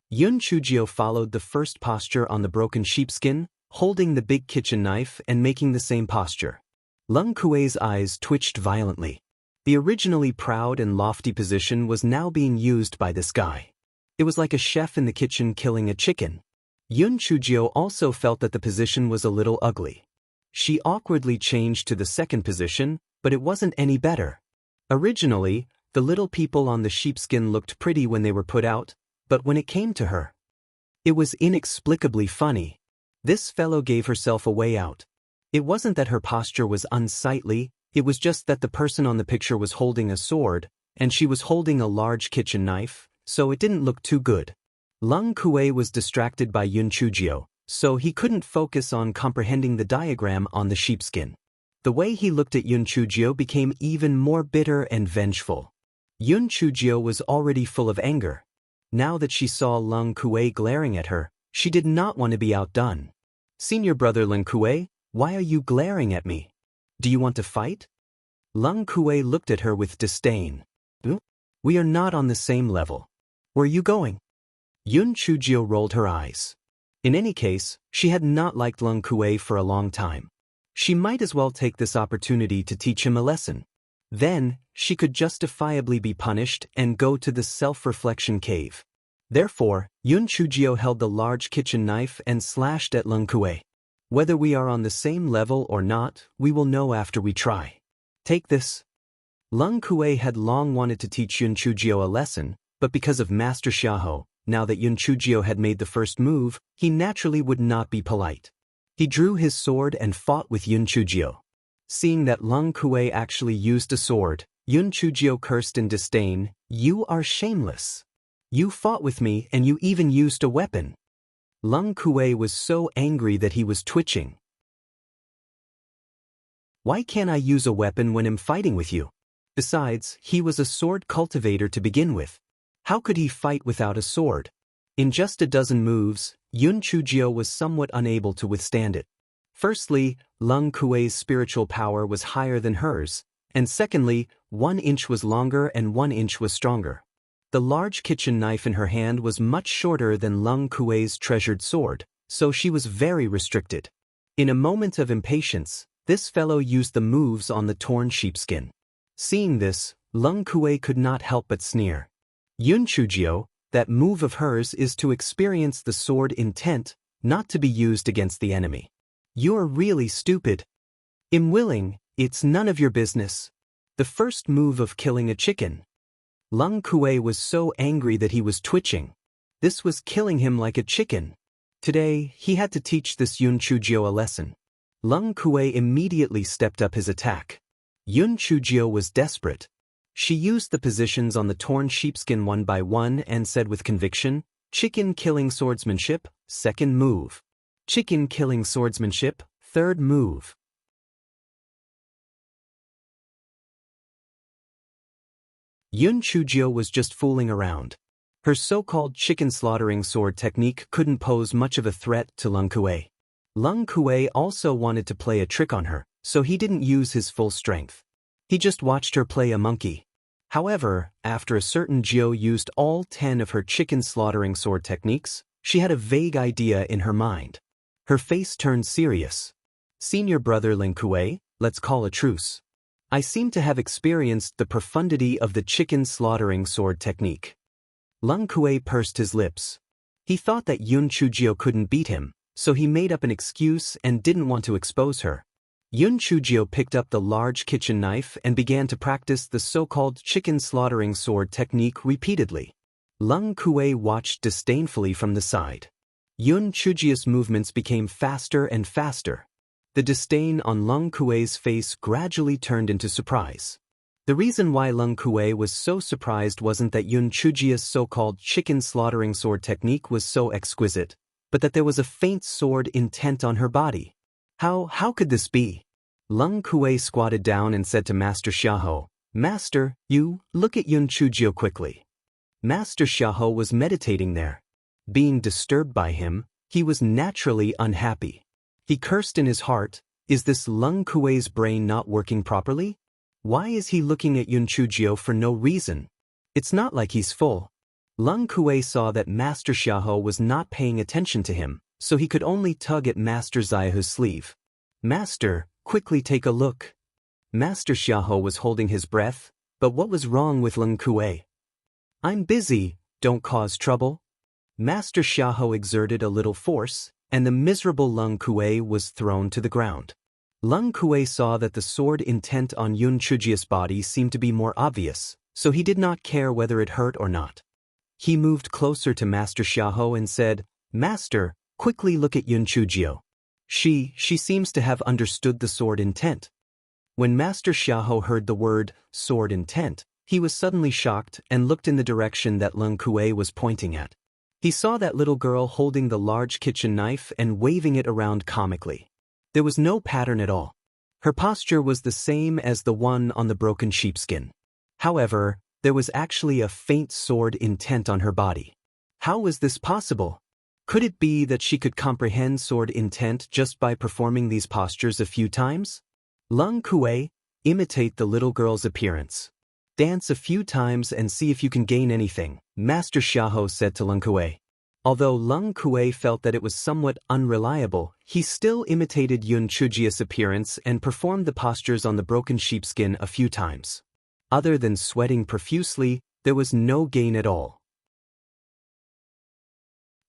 Yun Chujio followed the first posture on the broken sheepskin, holding the big kitchen knife and making the same posture. Leng Kuei's eyes twitched violently. The originally proud and lofty position was now being used by this guy. It was like a chef in the kitchen killing a chicken. Yun Chujio also felt that the position was a little ugly. She awkwardly changed to the second position, but it wasn't any better. Originally, the little people on the sheepskin looked pretty when they were put out, but when it came to her, it was inexplicably funny. This fellow gave herself a way out. It wasn't that her posture was unsightly, it was just that the person on the picture was holding a sword, and she was holding a large kitchen knife, so it didn't look too good. Leng Kuei was distracted by Yun Chujio, so he couldn't focus on comprehending the diagram on the sheepskin. The way he looked at Yun Chujio became even more bitter and vengeful. Yun Chujio was already full of anger. Now that she saw Leng Kuei glaring at her, she did not want to be outdone. "Senior brother Leng Kuei, why are you glaring at me? Do you want to fight?" Leng Kuei looked at her with disdain. "We are not on the same level. Where are you going?" Yun Chujio rolled her eyes. In any case, she had not liked Leng Kuei for a long time. She might as well take this opportunity to teach him a lesson. Then, she could justifiably be punished and go to the self-reflection cave. Therefore, Yun Chujio held the large kitchen knife and slashed at Leng Kuei. Whether we are on the same level or not, we will know after we try. Take this. Lung Kuei had long wanted to teach Yun Chujio a lesson, but because of Master Xiahou, now that Yun Chujio had made the first move, he naturally would not be polite. He drew his sword and fought with Yun Chujio. Seeing that Lung Kuei actually used a sword, Yun Chujio cursed in disdain, "You are shameless. You fought with me and you even used a weapon." Lung Kuei was so angry that he was twitching. "Why can't I use a weapon when I'm fighting with you? Besides, he was a sword cultivator to begin with. How could he fight without a sword?" In just a dozen moves, Yun Chujio was somewhat unable to withstand it. Firstly, Lung Kuei's spiritual power was higher than hers, and secondly, 1 inch was longer and 1 inch was stronger. The large kitchen knife in her hand was much shorter than Lung Kuei's treasured sword, so she was very restricted. In a moment of impatience, this fellow used the moves on the torn sheepskin. Seeing this, Lung Kuei could not help but sneer. "Yun Chujio, that move of hers is to experience the sword intent, not to be used against the enemy. You're really stupid. I'm willing, it's none of your business." The first move of killing a chicken. Lung Kuei was so angry that he was twitching. This was killing him like a chicken. Today, he had to teach this Yun Chujio a lesson. Lung Kuei immediately stepped up his attack. Yun Chujio was desperate. She used the positions on the torn sheepskin one by one and said with conviction, "Chicken killing swordsmanship, second move. Chicken killing swordsmanship, third move." Yun Chujio was just fooling around. Her so-called chicken slaughtering sword technique couldn't pose much of a threat to Lung Kuei. Lung Kuei also wanted to play a trick on her, so he didn't use his full strength. He just watched her play a monkey. However, after a certain Jiu used all 10 of her chicken slaughtering sword techniques, she had a vague idea in her mind. Her face turned serious. "Senior brother Lin Kuei, let's call a truce. I seem to have experienced the profundity of the chicken slaughtering sword technique." Lung Kuei pursed his lips. He thought that Yun Chujio couldn't beat him, so he made up an excuse and didn't want to expose her. Yun Chujio picked up the large kitchen knife and began to practice the so-called chicken slaughtering sword technique repeatedly. Lung Kuei watched disdainfully from the side. Yun Chujio's movements became faster and faster. The disdain on Lung Kuei's face gradually turned into surprise. The reason why Lung Kuei was so surprised wasn't that Yun Chujio's so-called chicken slaughtering sword technique was so exquisite, but that there was a faint sword intent on her body. How could this be? Lung Kuei squatted down and said to Master Xiahou, "Master, you, look at Yun Chujio quickly." Master Xiahou was meditating there. Being disturbed by him, he was naturally unhappy. He cursed in his heart, "Is this Lung Kuei's brain not working properly? Why is he looking at Yun Chujio for no reason? It's not like he's full." Lung Kuei saw that Master Xiahou was not paying attention to him, so he could only tug at Master Xiaohu's sleeve. "Master, quickly take a look." Master Xiahou was holding his breath, but what was wrong with Lung Kuei? "I'm busy, don't cause trouble." Master Xiahou exerted a little force, and the miserable Lung Kuei was thrown to the ground. Lung Kuei saw that the sword intent on Yun Chujio's body seemed to be more obvious, so he did not care whether it hurt or not. He moved closer to Master Xiahou and said, "Master, quickly look at Yun Chujio. She seems to have understood the sword intent." When Master Xiahou heard the word, sword intent, he was suddenly shocked and looked in the direction that Lung Kuei was pointing at. He saw that little girl holding the large kitchen knife and waving it around comically. There was no pattern at all. Her posture was the same as the one on the broken sheepskin. However, there was actually a faint sword intent on her body. How was this possible? Could it be that she could comprehend sword intent just by performing these postures a few times? Lung Kuei, imitate the little girl's appearance. Dance a few times and see if you can gain anything, Master Xiahou said to Lung Kuei. Although Lung Kuei felt that it was somewhat unreliable, he still imitated Yun Chujio's appearance and performed the postures on the broken sheepskin a few times. Other than sweating profusely, there was no gain at all.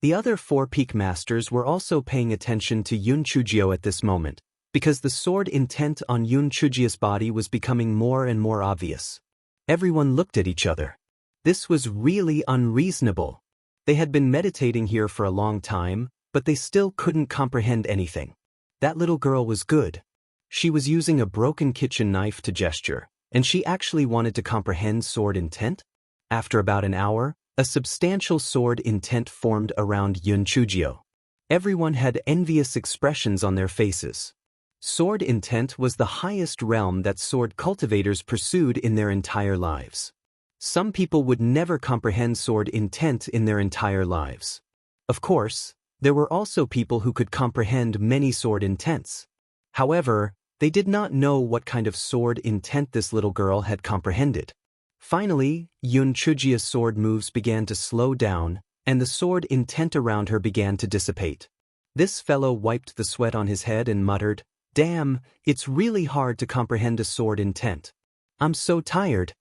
The other 4 peak masters were also paying attention to Yun Chujio at this moment, because the sword intent on Yun Chujio's body was becoming more and more obvious. Everyone looked at each other. This was really unreasonable. They had been meditating here for a long time, but they still couldn't comprehend anything. That little girl was good. She was using a broken kitchen knife to gesture, and she actually wanted to comprehend sword intent? After about an hour, a substantial sword intent formed around Yun Chujio. Everyone had envious expressions on their faces. Sword intent was the highest realm that sword cultivators pursued in their entire lives. Some people would never comprehend sword intent in their entire lives. Of course, there were also people who could comprehend many sword intents. However, they did not know what kind of sword intent this little girl had comprehended. Finally, Yun Chujio's sword moves began to slow down, and the sword intent around her began to dissipate. This fellow wiped the sweat on his head and muttered, "Damn, it's really hard to comprehend a sword intent. I'm so tired."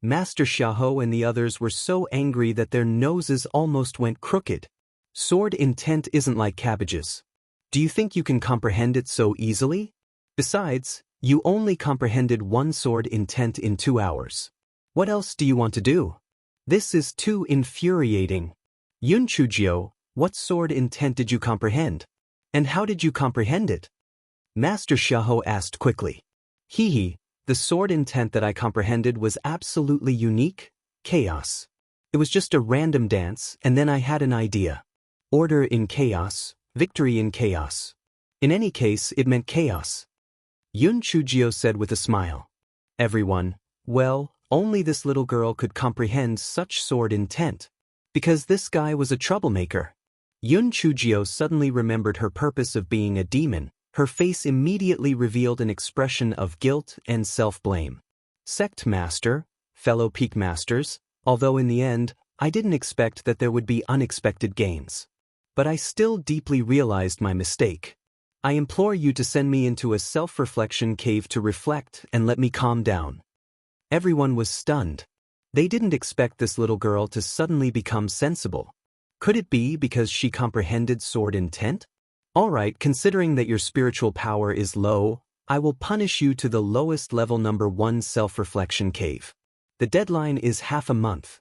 Master Xiahou and the others were so angry that their noses almost went crooked. Sword intent isn't like cabbages. Do you think you can comprehend it so easily? Besides, you only comprehended one sword intent in 2 hours. What else do you want to do? This is too infuriating. Yun Chujio, what sword intent did you comprehend? And how did you comprehend it? Master Xiahou asked quickly. The sword intent that I comprehended was absolutely unique, chaos. It was just a random dance, and then I had an idea. Order in chaos, victory in chaos. In any case, it meant chaos. Yun Chujio said with a smile. Everyone, well, only this little girl could comprehend such sword intent. Because this guy was a troublemaker. Yun Chujio suddenly remembered her purpose of being a demon. Her face immediately revealed an expression of guilt and self-blame. Sect Master, fellow Peak Masters, although in the end, I didn't expect that there would be unexpected gains. But I still deeply realized my mistake. I implore you to send me into a self-reflection cave to reflect and let me calm down. Everyone was stunned. They didn't expect this little girl to suddenly become sensible. Could it be because she comprehended sword intent? Alright, considering that your spiritual power is low, I will punish you to the lowest level number 1 self-reflection cave. The deadline is half a month.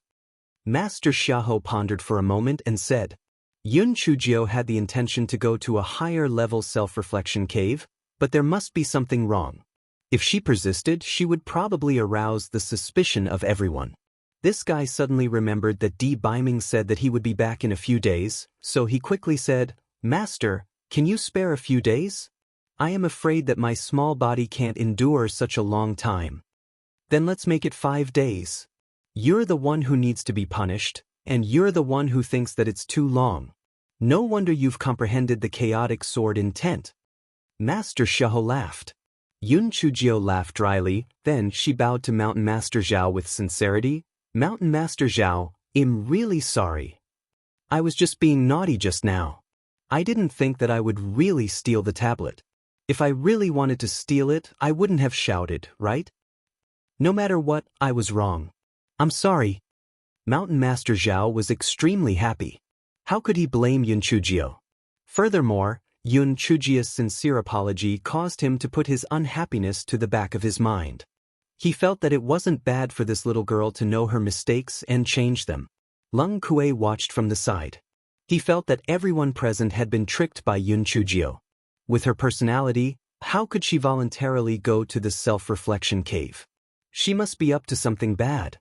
Master Xiahou pondered for a moment and said, Yun Chujio had the intention to go to a higher level self-reflection cave, but there must be something wrong. If she persisted, she would probably arouse the suspicion of everyone. This guy suddenly remembered that Di Biming said that he would be back in a few days, so he quickly said, Master, can you spare a few days? I am afraid that my small body can't endure such a long time. Then let's make it 5 days. You're the one who needs to be punished, and you're the one who thinks that it's too long. No wonder you've comprehended the chaotic sword intent. Master Xiahou laughed. Yun Chujio laughed dryly, then she bowed to Mountain Master Zhao with sincerity. Mountain Master Zhao, I'm really sorry. I was just being naughty just now. I didn't think that I would really steal the tablet. If I really wanted to steal it, I wouldn't have shouted, right? No matter what, I was wrong. I'm sorry. Mountain Master Zhao was extremely happy. How could he blame Yun Chujio? Furthermore, Yun Chujio's sincere apology caused him to put his unhappiness to the back of his mind. He felt that it wasn't bad for this little girl to know her mistakes and change them. Lung Kuei watched from the side. He felt that everyone present had been tricked by Yun Chujio. With her personality, how could she voluntarily go to the self-reflection cave? She must be up to something bad.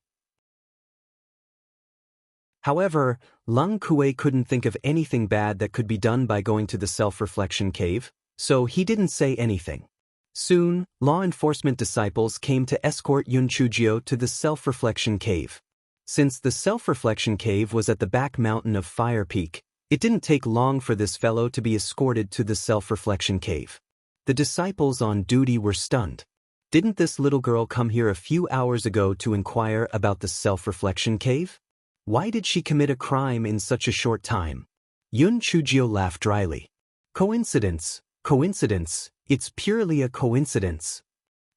However, Lung Kuei couldn't think of anything bad that could be done by going to the self-reflection cave, so he didn't say anything. Soon, law enforcement disciples came to escort Yun Chujio to the self-reflection cave. Since the self-reflection cave was at the back mountain of Fire Peak, it didn't take long for this fellow to be escorted to the self-reflection cave. The disciples on duty were stunned. Didn't this little girl come here a few hours ago to inquire about the self-reflection cave? Why did she commit a crime in such a short time? Yun Chujio laughed dryly. Coincidence, coincidence, it's purely a coincidence.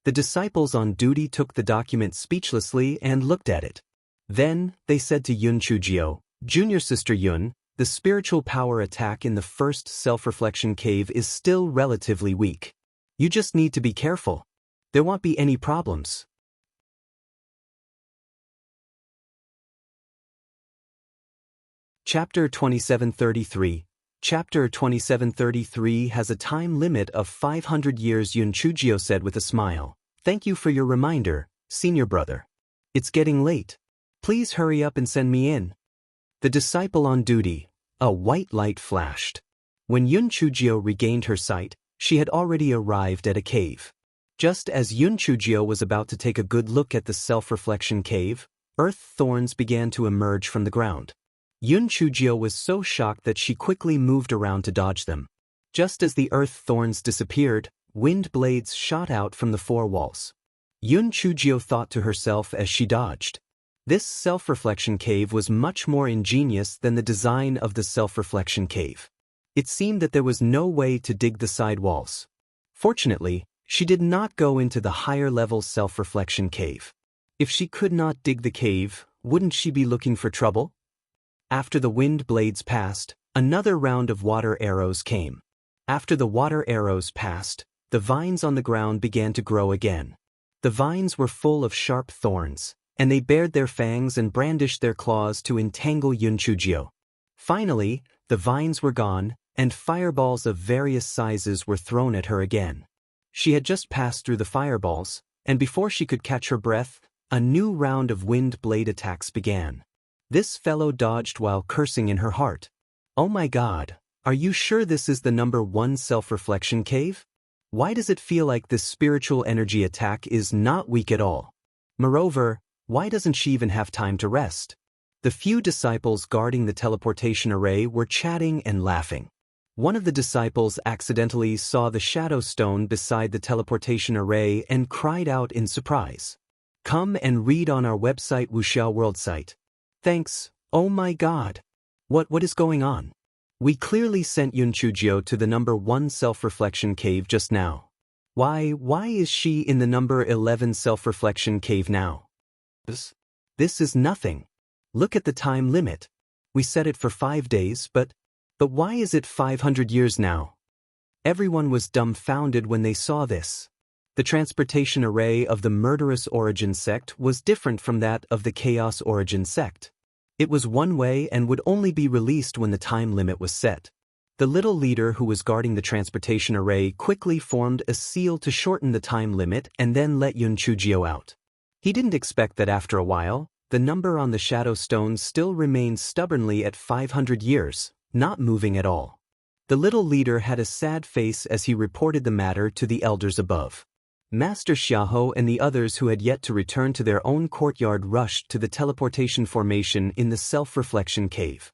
The disciples on duty took the document speechlessly and looked at it. Then, they said to Yun Chujio, "Junior Sister Yun, the spiritual power attack in the first self-reflection cave is still relatively weak. You just need to be careful. There won't be any problems." Chapter 2733. Chapter 2733 has a time limit of 500 years. Yun Chujio said with a smile. "Thank you for your reminder, senior brother. It's getting late. Please hurry up and send me in." The disciple on duty. A white light flashed. When Yun Chujio regained her sight, she had already arrived at a cave. Just as Yun Chujio was about to take a good look at the self-reflection cave, earth thorns began to emerge from the ground. Yun Chujio was so shocked that she quickly moved around to dodge them. Just as the earth thorns disappeared, wind blades shot out from the four walls. Yun Chujio thought to herself as she dodged. This self-reflection cave was much more ingenious than the design of the self-reflection cave. It seemed that there was no way to dig the side walls. Fortunately, she did not go into the higher-level self-reflection cave. If she could not dig the cave, wouldn't she be looking for trouble? After the wind blades passed, another round of water arrows came. After the water arrows passed, the vines on the ground began to grow again. The vines were full of sharp thorns, and they bared their fangs and brandished their claws to entangle Yun Chujio. Finally, the vines were gone, and fireballs of various sizes were thrown at her again. She had just passed through the fireballs, and before she could catch her breath, a new round of wind blade attacks began. This fellow dodged while cursing in her heart. "Oh my God, are you sure this is the number 1 self-reflection cave? Why does it feel like this spiritual energy attack is not weak at all? Moreover, why doesn't she even have time to rest?" The few disciples guarding the teleportation array were chatting and laughing. One of the disciples accidentally saw the shadow stone beside the teleportation array and cried out in surprise. "Come and read on our website Wuxiao World site. Thanks. Oh my God. What is going on? We clearly sent Yun Chujio to the number 1 self-reflection cave just now. Why is she in the number 11 self-reflection cave now? This is nothing. Look at the time limit. We set it for 5 days, but why is it 500 years now?" Everyone was dumbfounded when they saw this. The transportation array of the murderous origin sect was different from that of the chaos origin sect. It was one way and would only be released when the time limit was set. The little leader who was guarding the transportation array quickly formed a seal to shorten the time limit and then let Yun Chujio out. He didn't expect that after a while, the number on the shadow stone still remained stubbornly at 500 years, not moving at all. The little leader had a sad face as he reported the matter to the elders above. Master Xiaohou and the others who had yet to return to their own courtyard rushed to the teleportation formation in the self-reflection cave.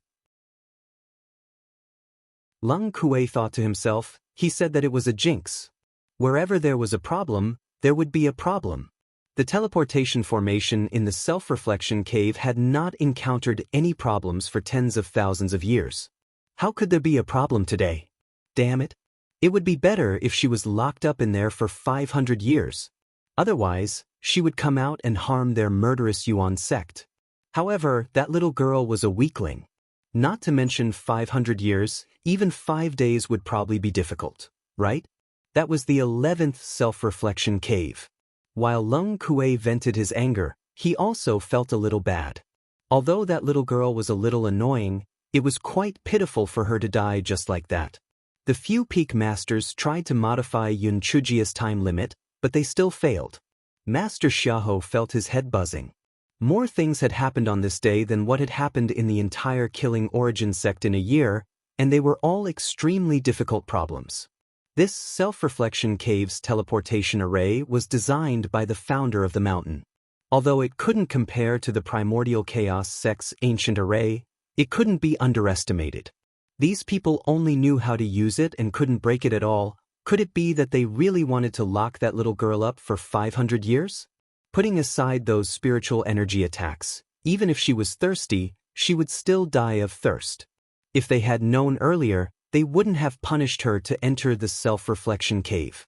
Leng Kuei thought to himself. He said that it was a jinx. Wherever there was a problem, there would be a problem. The teleportation formation in the self-reflection cave had not encountered any problems for tens of thousands of years. How could there be a problem today? Damn it. It would be better if she was locked up in there for 500 years. Otherwise, she would come out and harm their murderous Yuan sect. However, that little girl was a weakling. Not to mention 500 years, even 5 days would probably be difficult, right? That was the 11th self-reflection cave. While Leng Kuei vented his anger, he also felt a little bad. Although that little girl was a little annoying, it was quite pitiful for her to die just like that. The few peak masters tried to modify Yun Chujio's time limit, but they still failed. Master Xiaohou felt his head buzzing. More things had happened on this day than what had happened in the entire Killing Origin sect in a year, and they were all extremely difficult problems. This self-reflection cave's teleportation array was designed by the founder of the mountain. Although it couldn't compare to the primordial chaos sect's ancient array, it couldn't be underestimated. These people only knew how to use it and couldn't break it at all. Could it be that they really wanted to lock that little girl up for 500 years? Putting aside those spiritual energy attacks, even if she was thirsty, she would still die of thirst. If they had known earlier, they wouldn't have punished her to enter the self-reflection cave.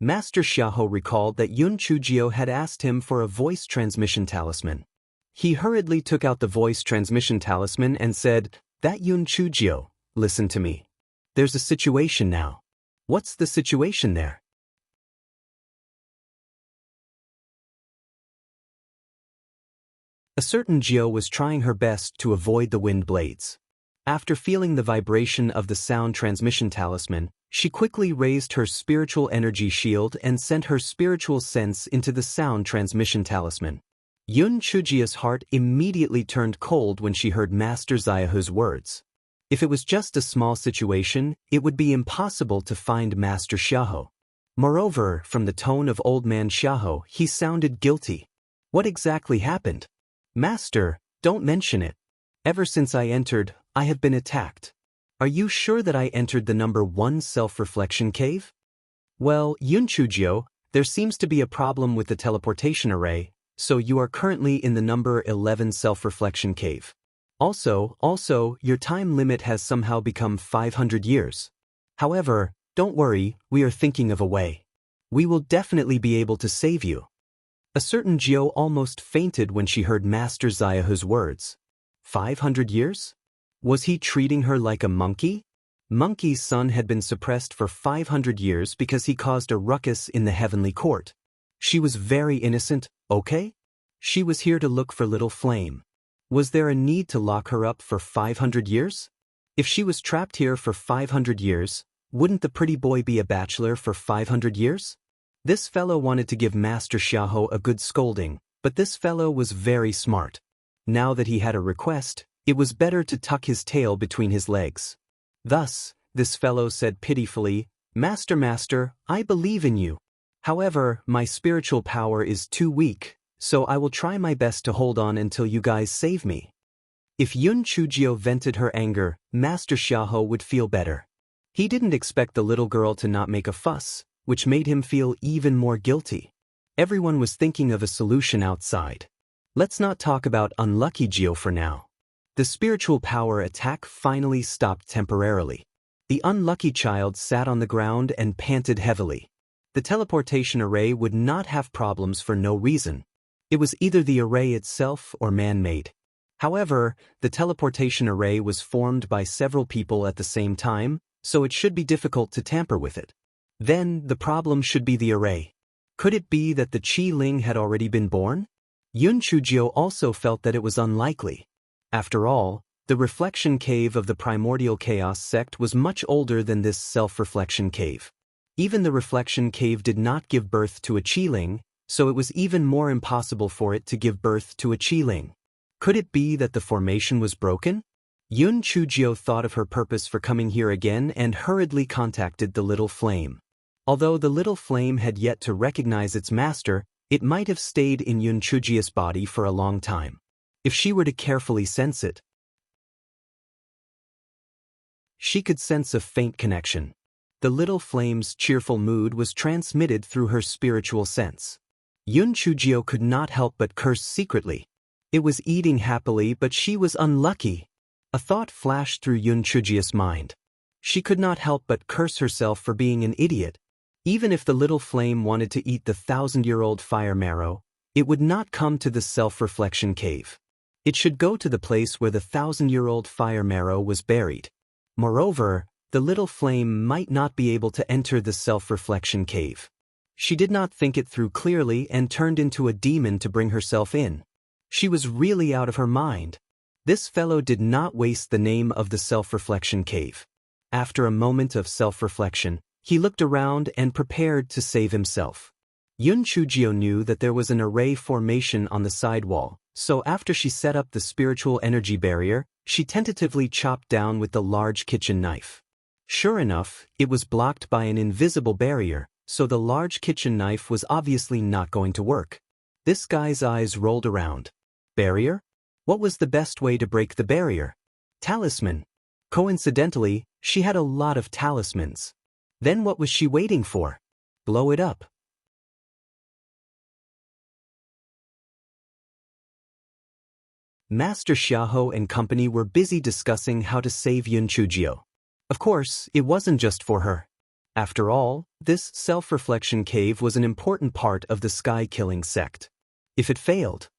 Master Xiahou recalled that Yun Chujio had asked him for a voice transmission talisman. He hurriedly took out the voice transmission talisman and said, "That Yun Chujio, listen to me. There's a situation now." "What's the situation there?" A certain Jiao was trying her best to avoid the wind blades. After feeling the vibration of the sound transmission talisman, she quickly raised her spiritual energy shield and sent her spiritual sense into the sound transmission talisman. Yun Chujio's heart immediately turned cold when she heard Master Xiaohu's words. If it was just a small situation, it would be impossible to find Master Xiahou. Moreover, from the tone of old man Xiahou, he sounded guilty. What exactly happened? "Master, don't mention it. Ever since I entered, I have been attacked." "Are you sure that I entered the number 1 self-reflection cave?" "Well, Yun Chujio, there seems to be a problem with the teleportation array, so you are currently in the number 11 self-reflection cave. Also, your time limit has somehow become 500 years. However, don't worry, we are thinking of a way. We will definitely be able to save you." A certain Jiao almost fainted when she heard Master Xiaohu's words. 500 years? Was he treating her like a monkey? Monkey's son had been suppressed for 500 years because he caused a ruckus in the heavenly court. She was very innocent, okay? She was here to look for little Flame. Was there a need to lock her up for 500 years? If she was trapped here for 500 years, wouldn't the pretty boy be a bachelor for 500 years? This fellow wanted to give Master Xiahou a good scolding, but this fellow was very smart. Now that he had a request, it was better to tuck his tail between his legs. Thus, this fellow said pitifully, Master, I believe in you. However, my spiritual power is too weak, so I will try my best to hold on until you guys save me." If Yun Chujio vented her anger, Master Xiahou would feel better. He didn't expect the little girl to not make a fuss, which made him feel even more guilty. Everyone was thinking of a solution outside. Let's not talk about unlucky Jiao for now. The spiritual power attack finally stopped temporarily. The unlucky child sat on the ground and panted heavily. The teleportation array would not have problems for no reason. It was either the array itself or man-made. However, the teleportation array was formed by several people at the same time, so it should be difficult to tamper with it. Then, the problem should be the array. Could it be that the Qi Ling had already been born? Yun Chujio also felt that it was unlikely. After all, the reflection cave of the primordial chaos sect was much older than this self-reflection cave. Even the reflection cave did not give birth to a Qi Ling, so it was even more impossible for it to give birth to a Qi Ling. Could it be that the formation was broken? Yun Chujio thought of her purpose for coming here again and hurriedly contacted the little Flame. Although the little Flame had yet to recognize its master, it might have stayed in Yun Chujio's body for a long time. If she were to carefully sense it, she could sense a faint connection. The little Flame's cheerful mood was transmitted through her spiritual sense. Yun Chujio could not help but curse secretly. It was eating happily, but she was unlucky. A thought flashed through Yun Chujio's mind. She could not help but curse herself for being an idiot. Even if the little Flame wanted to eat the 1,000-year-old fire marrow, it would not come to the self-reflection cave. It should go to the place where the 1,000-year-old fire marrow was buried. Moreover, the little Flame might not be able to enter the self-reflection cave. She did not think it through clearly and turned into a demon to bring herself in. She was really out of her mind. This fellow did not waste the name of the self-reflection cave. After a moment of self-reflection, he looked around and prepared to save himself. Yun Chujio knew that there was an array formation on the side wall, so after she set up the spiritual energy barrier, she tentatively chopped down with the large kitchen knife. Sure enough, it was blocked by an invisible barrier, so the large kitchen knife was obviously not going to work. This guy's eyes rolled around. Barrier? What was the best way to break the barrier? Talisman. Coincidentally, she had a lot of talismans. Then what was she waiting for? Blow it up. Master Xiahou and company were busy discussing how to save Yun Chujio. Of course, it wasn't just for her. After all, this self-reflection cave was an important part of the sky-killing sect. If it failed,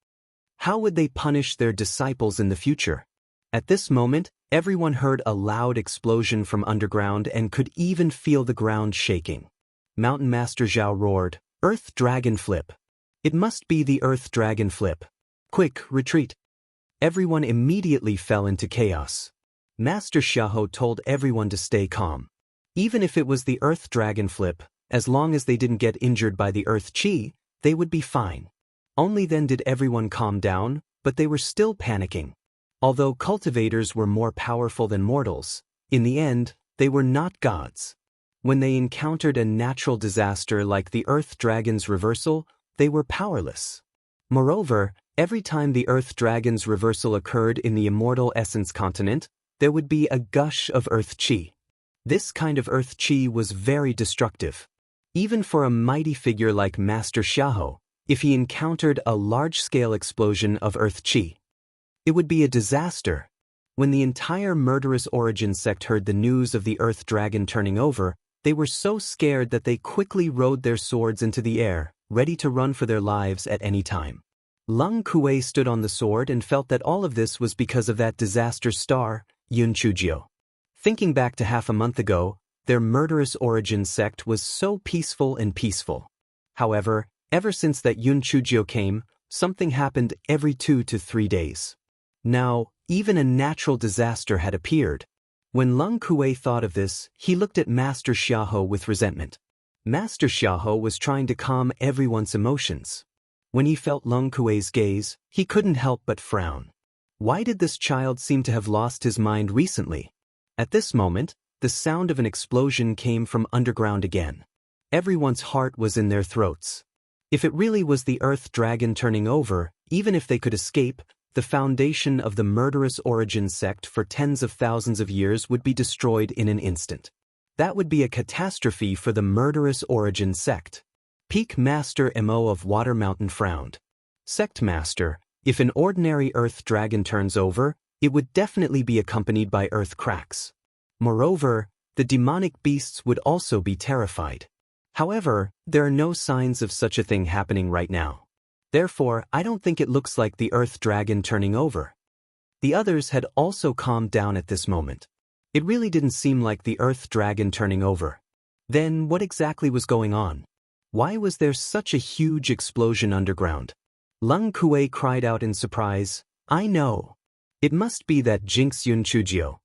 how would they punish their disciples in the future? At this moment, everyone heard a loud explosion from underground and could even feel the ground shaking. Mountain Master Zhao roared, "Earth Dragon Flip! It must be the Earth Dragon Flip! Quick, retreat!" Everyone immediately fell into chaos. Master Xiahou told everyone to stay calm. Even if it was the Earth Dragon Flip, as long as they didn't get injured by the Earth Chi, they would be fine. Only then did everyone calm down, but they were still panicking. Although cultivators were more powerful than mortals, in the end, they were not gods. When they encountered a natural disaster like the Earth Dragon's reversal, they were powerless. Moreover, every time the Earth Dragon's reversal occurred in the immortal Essence continent, there would be a gush of Earth Chi. This kind of Earth Chi was very destructive. Even for a mighty figure like Master Xiahou, if he encountered a large-scale explosion of Earth Chi, it would be a disaster. When the entire murderous origin sect heard the news of the Earth Dragon turning over, they were so scared that they quickly rode their swords into the air, ready to run for their lives at any time. Lung Kuei stood on the sword and felt that all of this was because of that disaster star, Yun Chujio. Thinking back to half a month ago, their murderous origin sect was so peaceful and peaceful. However, ever since that Yun Chujio came, something happened every 2 to 3 days. Now, even a natural disaster had appeared. When Lung Kuei thought of this, he looked at Master Xiahou with resentment. Master Xiahou was trying to calm everyone's emotions. When he felt Lung Kuei's gaze, he couldn't help but frown. Why did this child seem to have lost his mind recently? At this moment, the sound of an explosion came from underground again. Everyone's heart was in their throats. If it really was the Earth Dragon turning over, even if they could escape, the foundation of the murderous origin sect for tens of thousands of years would be destroyed in an instant. That would be a catastrophe for the murderous origin sect. Peak Master Mo of Water Mountain frowned. Sect Master, if an ordinary Earth Dragon turns over, it would definitely be accompanied by earth cracks. Moreover, the demonic beasts would also be terrified. However, there are no signs of such a thing happening right now. Therefore, I don't think it looks like the Earth Dragon turning over. The others had also calmed down at this moment. It really didn't seem like the Earth Dragon turning over. Then, what exactly was going on? Why was there such a huge explosion underground? Lung Kuei cried out in surprise, "I know. It must be that Jinx Yun Chujio.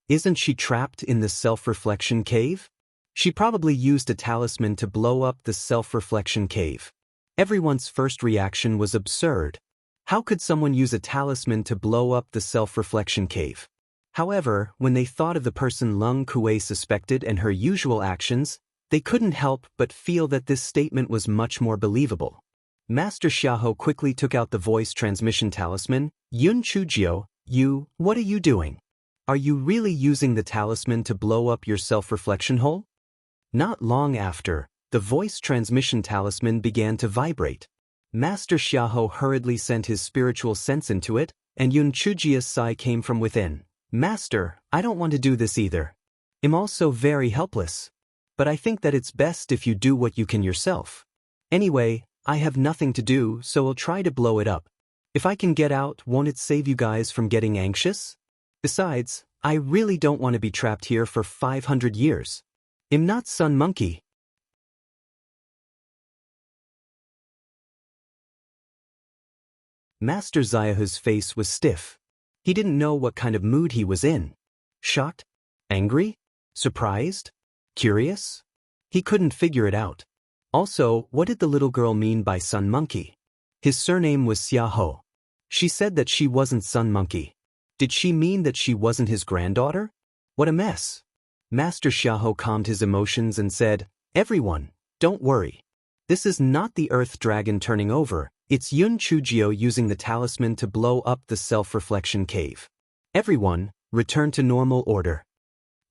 Isn't she trapped in the self-reflection cave? She probably used a talisman to blow up the self-reflection cave." Everyone's first reaction was absurd. How could someone use a talisman to blow up the self-reflection cave? However, when they thought of the person Lung Kuei suspected and her usual actions, they couldn't help but feel that this statement was much more believable. Master Xiahou quickly took out the voice transmission talisman. "Yun Chujio, what are you doing? Are you really using the talisman to blow up your self-reflection hole?" Not long after, the voice transmission talisman began to vibrate. Master Xiahou hurriedly sent his spiritual sense into it, and Yun Chujio's sigh came from within. "Master, I don't want to do this either. I'm also very helpless. But I think that it's best if you do what you can yourself. Anyway, I have nothing to do, so I'll try to blow it up. If I can get out, won't it save you guys from getting anxious? Besides, I really don't want to be trapped here for 500 years. I'm not Sun Monkey." Master Xiaohu's face was stiff. He didn't know what kind of mood he was in. Shocked? Angry? Surprised? Curious? He couldn't figure it out. Also, what did the little girl mean by Sun Monkey? His surname was Xiahou. She said that she wasn't Sun Monkey. Did she mean that she wasn't his granddaughter? What a mess. Master Xiahou calmed his emotions and said, "Everyone, don't worry. This is not the Earth Dragon turning over, it's Yun Chujio using the talisman to blow up the self-reflection cave. Everyone, return to normal order."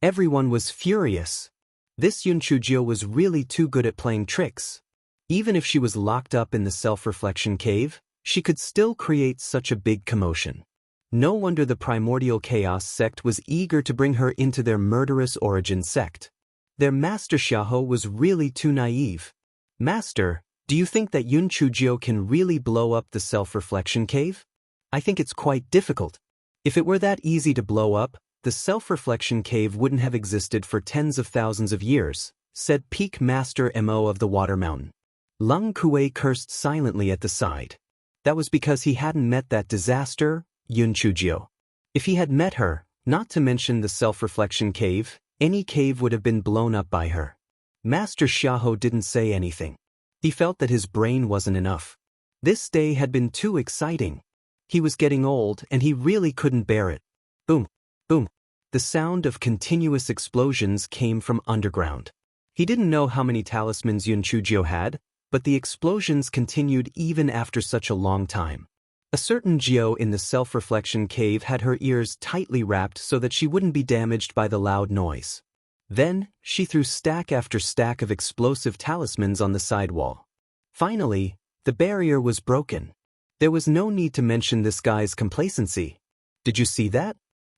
Everyone was furious. This Yun Chujio was really too good at playing tricks. Even if she was locked up in the self-reflection cave, she could still create such a big commotion. No wonder the primordial chaos sect was eager to bring her into their murderous origin sect. Their master Xiahou was really too naive. Master, do you think that Yun Chujio can really blow up the self-reflection cave? I think it's quite difficult. If it were that easy to blow up, the self-reflection cave wouldn't have existed for tens of thousands of years, said Peak Master Mo of the Water Mountain. Lung Kuei cursed silently at the side. That was because he hadn't met that disaster, Yun Chujio. If he had met her, not to mention the self-reflection cave, any cave would have been blown up by her. Master Xiahou didn't say anything. He felt that his brain wasn't enough. This day had been too exciting. He was getting old and he really couldn't bear it. Boom, boom. The sound of continuous explosions came from underground. He didn't know how many talismans Yun Chujio had, but the explosions continued even after such a long time. A certain Jiao in the self-reflection cave had her ears tightly wrapped so that she wouldn't be damaged by the loud noise. Then, she threw stack after stack of explosive talismans on the sidewall. Finally, the barrier was broken. There was no need to mention this guy's complacency. Did you see that?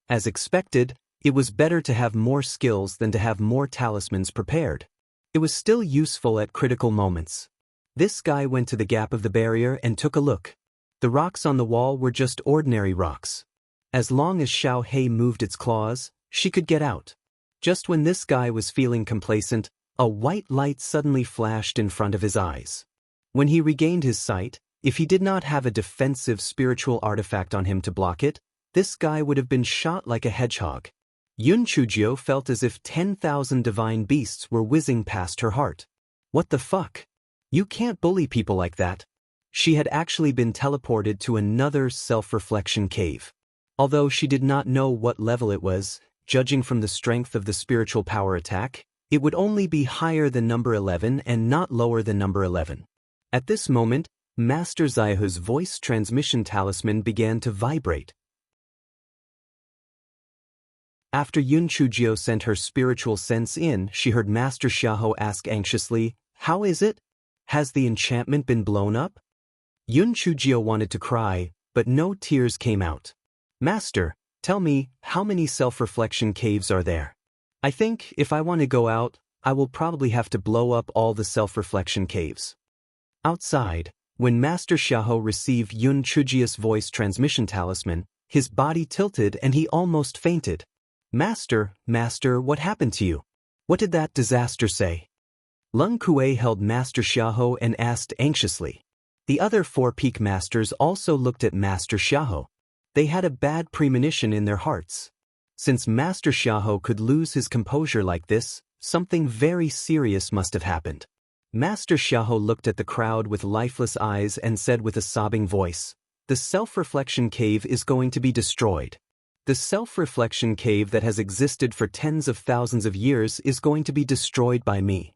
As expected, it was better to have more skills than to have more talismans prepared. It was still useful at critical moments. This guy went to the gap of the barrier and took a look. The rocks on the wall were just ordinary rocks. As long as Xiao Hei moved its claws, she could get out. Just when this guy was feeling complacent, a white light suddenly flashed in front of his eyes. When he regained his sight, if he did not have a defensive spiritual artifact on him to block it, this guy would have been shot like a hedgehog. Yun Chujio felt as if 10,000 divine beasts were whizzing past her heart. What the fuck? You can't bully people like that. She had actually been teleported to another self-reflection cave. Although she did not know what level it was, judging from the strength of the spiritual power attack, it would only be higher than number 11 and not lower than number 11. At this moment, Master Xiaohu's voice transmission talisman began to vibrate. After Yun Chujio sent her spiritual sense in, she heard Master Xiahou ask anxiously, "How is it? Has the enchantment been blown up?" Yun Chujio wanted to cry, but no tears came out. "Master, tell me, how many self-reflection caves are there? I think, if I want to go out, I will probably have to blow up all the self-reflection caves." Outside, when Master Xiahou received Yun Chujio's voice transmission talisman, his body tilted and he almost fainted. Master, what happened to you? What did that disaster say?" Lung Kuei held Master Xiahou and asked anxiously. The other 4 peak masters also looked at Master Xiahou. They had a bad premonition in their hearts. Since Master Xiahou could lose his composure like this, something very serious must have happened. Master Xiahou looked at the crowd with lifeless eyes and said with a sobbing voice, "The self-reflection cave is going to be destroyed. The self-reflection cave that has existed for tens of thousands of years is going to be destroyed by me."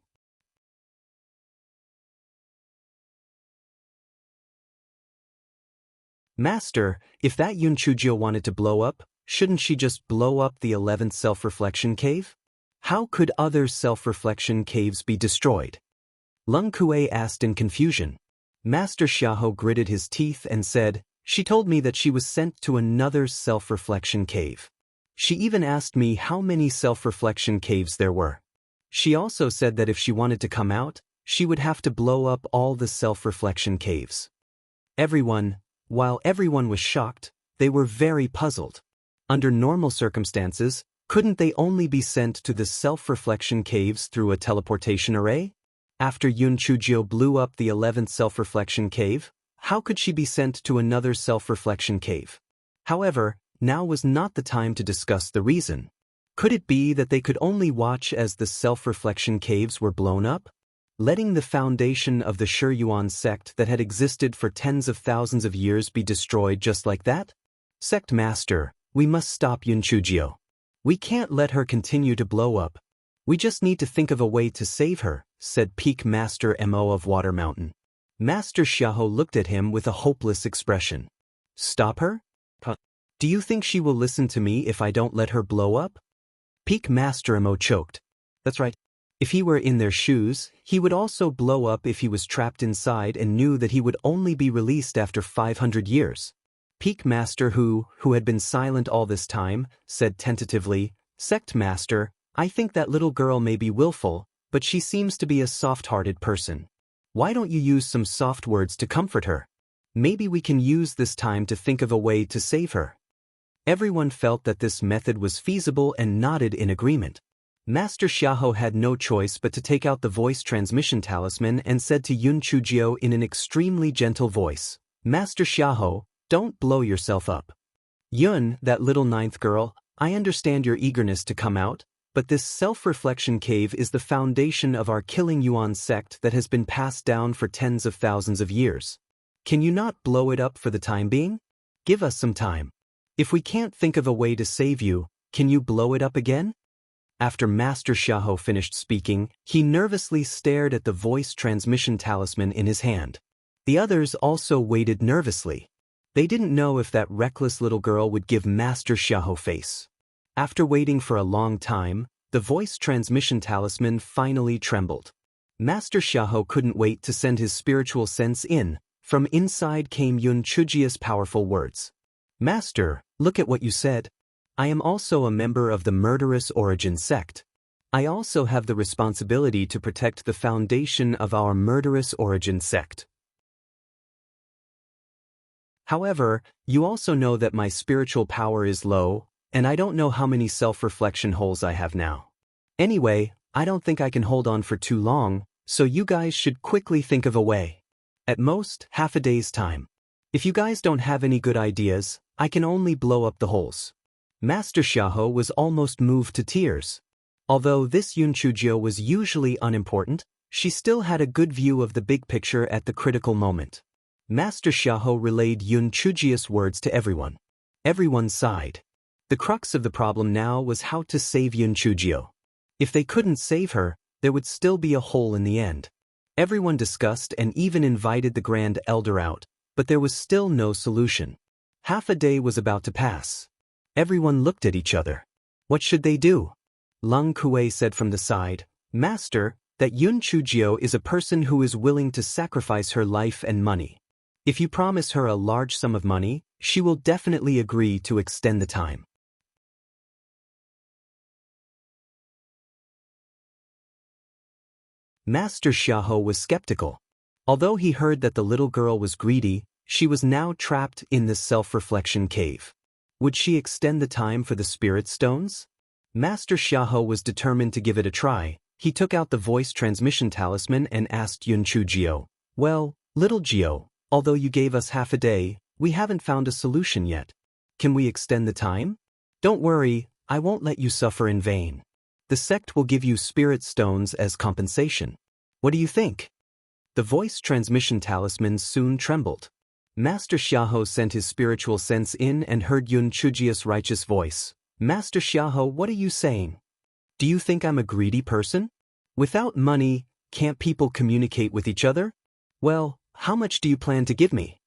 Master, if that Yun Chujio wanted to blow up, shouldn't she just blow up the 11th self-reflection cave? How could other self-reflection caves be destroyed? Lung Kuei asked in confusion. Master Xiahou gritted his teeth and said, "She told me that she was sent to another self-reflection cave. She even asked me how many self-reflection caves there were. She also said that if she wanted to come out, she would have to blow up all the self-reflection caves." While everyone was shocked, they were very puzzled. Under normal circumstances, couldn't they only be sent to the self-reflection caves through a teleportation array? After Yun Chujio blew up the 11th self-reflection cave, how could she be sent to another self-reflection cave? However, now was not the time to discuss the reason. Could it be that they could only watch as the self-reflection caves were blown up? Letting the foundation of the Shiyuan sect that had existed for tens of thousands of years be destroyed just like that? Sect Master, we must stop Yun Chujio. We can't let her continue to blow up. We just need to think of a way to save her, said Peak Master Mo of Water Mountain. Master Xiahou looked at him with a hopeless expression. Stop her? Do you think she will listen to me if I don't let her blow up? Peak Master Mo choked. That's right. If he were in their shoes, he would also blow up if he was trapped inside and knew that he would only be released after 500 years. Peak Master, who had been silent all this time, said tentatively, "Sect Master, I think that little girl may be willful, but she seems to be a soft-hearted person. Why don't you use some soft words to comfort her? Maybe we can use this time to think of a way to save her." Everyone felt that this method was feasible and nodded in agreement. Master Xiahou had no choice but to take out the voice transmission talisman and said to Yun Chujio in an extremely gentle voice, "Master Xiahou, don't blow yourself up. Yun, that little ninth girl, I understand your eagerness to come out, but this self-reflection cave is the foundation of our Killing Yuan sect that has been passed down for tens of thousands of years. Can you not blow it up for the time being? Give us some time. If we can't think of a way to save you, can you blow it up again?" After Master Xiahou finished speaking, he nervously stared at the voice transmission talisman in his hand. The others also waited nervously. They didn't know if that reckless little girl would give Master Xiahou face. After waiting for a long time, the voice transmission talisman finally trembled. Master Xiahou couldn't wait to send his spiritual sense in. From inside came Yun Chujia's powerful words. "Master, look at what you said. I am also a member of the Murderous Origin sect. I also have the responsibility to protect the foundation of our Murderous Origin sect. However, you also know that my spiritual power is low, and I don't know how many self-reflection holes I have now. Anyway, I don't think I can hold on for too long, so you guys should quickly think of a way. At most, half a day's time. If you guys don't have any good ideas, I can only blow up the holes." Master Xiahou was almost moved to tears. Although this Yun Chujio was usually unimportant, she still had a good view of the big picture at the critical moment. Master Xiahou relayed Yun Chujio's words to everyone. Everyone sighed. The crux of the problem now was how to save Yun Chujio. If they couldn't save her, there would still be a hole in the end. Everyone discussed and even invited the Grand Elder out, but there was still no solution. Half a day was about to pass. Everyone looked at each other. What should they do? Lung Kuei said from the side, "Master, that Yun Chujio is a person who is willing to sacrifice her life and money. If you promise her a large sum of money, she will definitely agree to extend the time." Master Xiahou was skeptical. Although he heard that the little girl was greedy, she was now trapped in the self-reflection cave. Would she extend the time for the spirit stones? Master Xiahou was determined to give it a try. He took out the voice transmission talisman and asked Yun Chujio, "Well, little Gio, although you gave us half a day, we haven't found a solution yet. Can we extend the time? Don't worry, I won't let you suffer in vain. The sect will give you spirit stones as compensation. What do you think?" The voice transmission talisman soon trembled. Master Xiahou sent his spiritual sense in and heard Yun Chujio's righteous voice. "Master Xiahou, what are you saying? Do you think I'm a greedy person? Without money, can't people communicate with each other? Well, how much do you plan to give me?"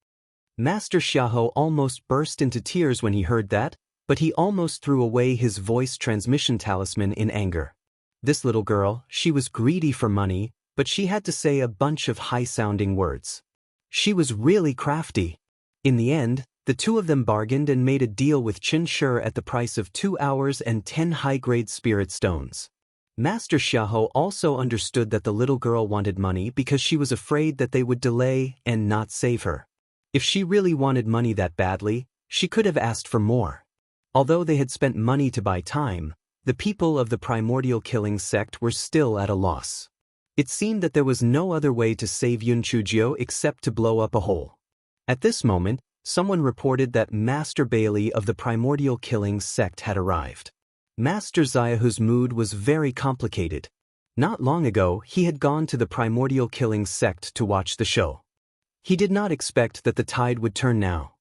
Master Xiahou almost burst into tears when he heard that, but he almost threw away his voice transmission talisman in anger. This little girl, she was greedy for money, but she had to say a bunch of high-sounding words. She was really crafty. In the end, the two of them bargained and made a deal with Qin Shi at the price of 2 hours and 10 high-grade spirit stones. Master Xiahou also understood that the little girl wanted money because she was afraid that they would delay and not save her. If she really wanted money that badly, she could have asked for more. Although they had spent money to buy time, the people of the primordial killing sect were still at a loss. It seemed that there was no other way to save Yun Chujio except to blow up a hole. At this moment, someone reported that Master Bailey of the primordial killing sect had arrived. Master Xiaohu's mood was very complicated. Not long ago, he had gone to the primordial killing sect to watch the show. He did not expect that the tide would turn now.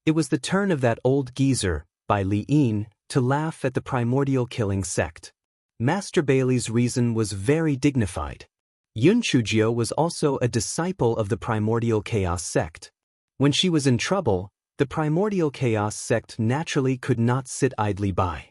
It was the turn of that old geezer, by Li Yin, to laugh at the primordial killing sect. Master Bailey's reason was very dignified. Yun Chujio was also a disciple of the primordial chaos sect. When she was in trouble, the primordial chaos sect naturally could not sit idly by.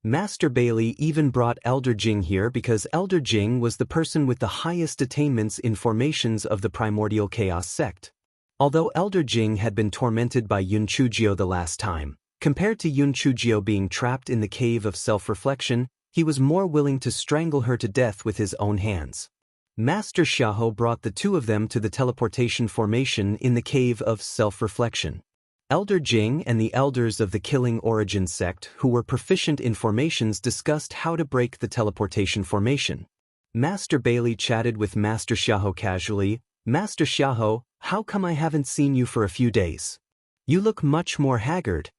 Master Bailey even brought Elder Jing here because Elder Jing was the person with the highest attainments in formations of the primordial chaos sect. Although Elder Jing had been tormented by Yun Chujio the last time, compared to Yun Chujio being trapped in the cave of self-reflection, he was more willing to strangle her to death with his own hands. Master Xiahou brought the two of them to the teleportation formation in the cave of self-reflection. Elder Jing and the elders of the Killing Origin sect who were proficient in formations discussed how to break the teleportation formation. Master Bailey chatted with Master Xiahou casually. "Master Xiahou, how come I haven't seen you for a few days? You look much more haggard."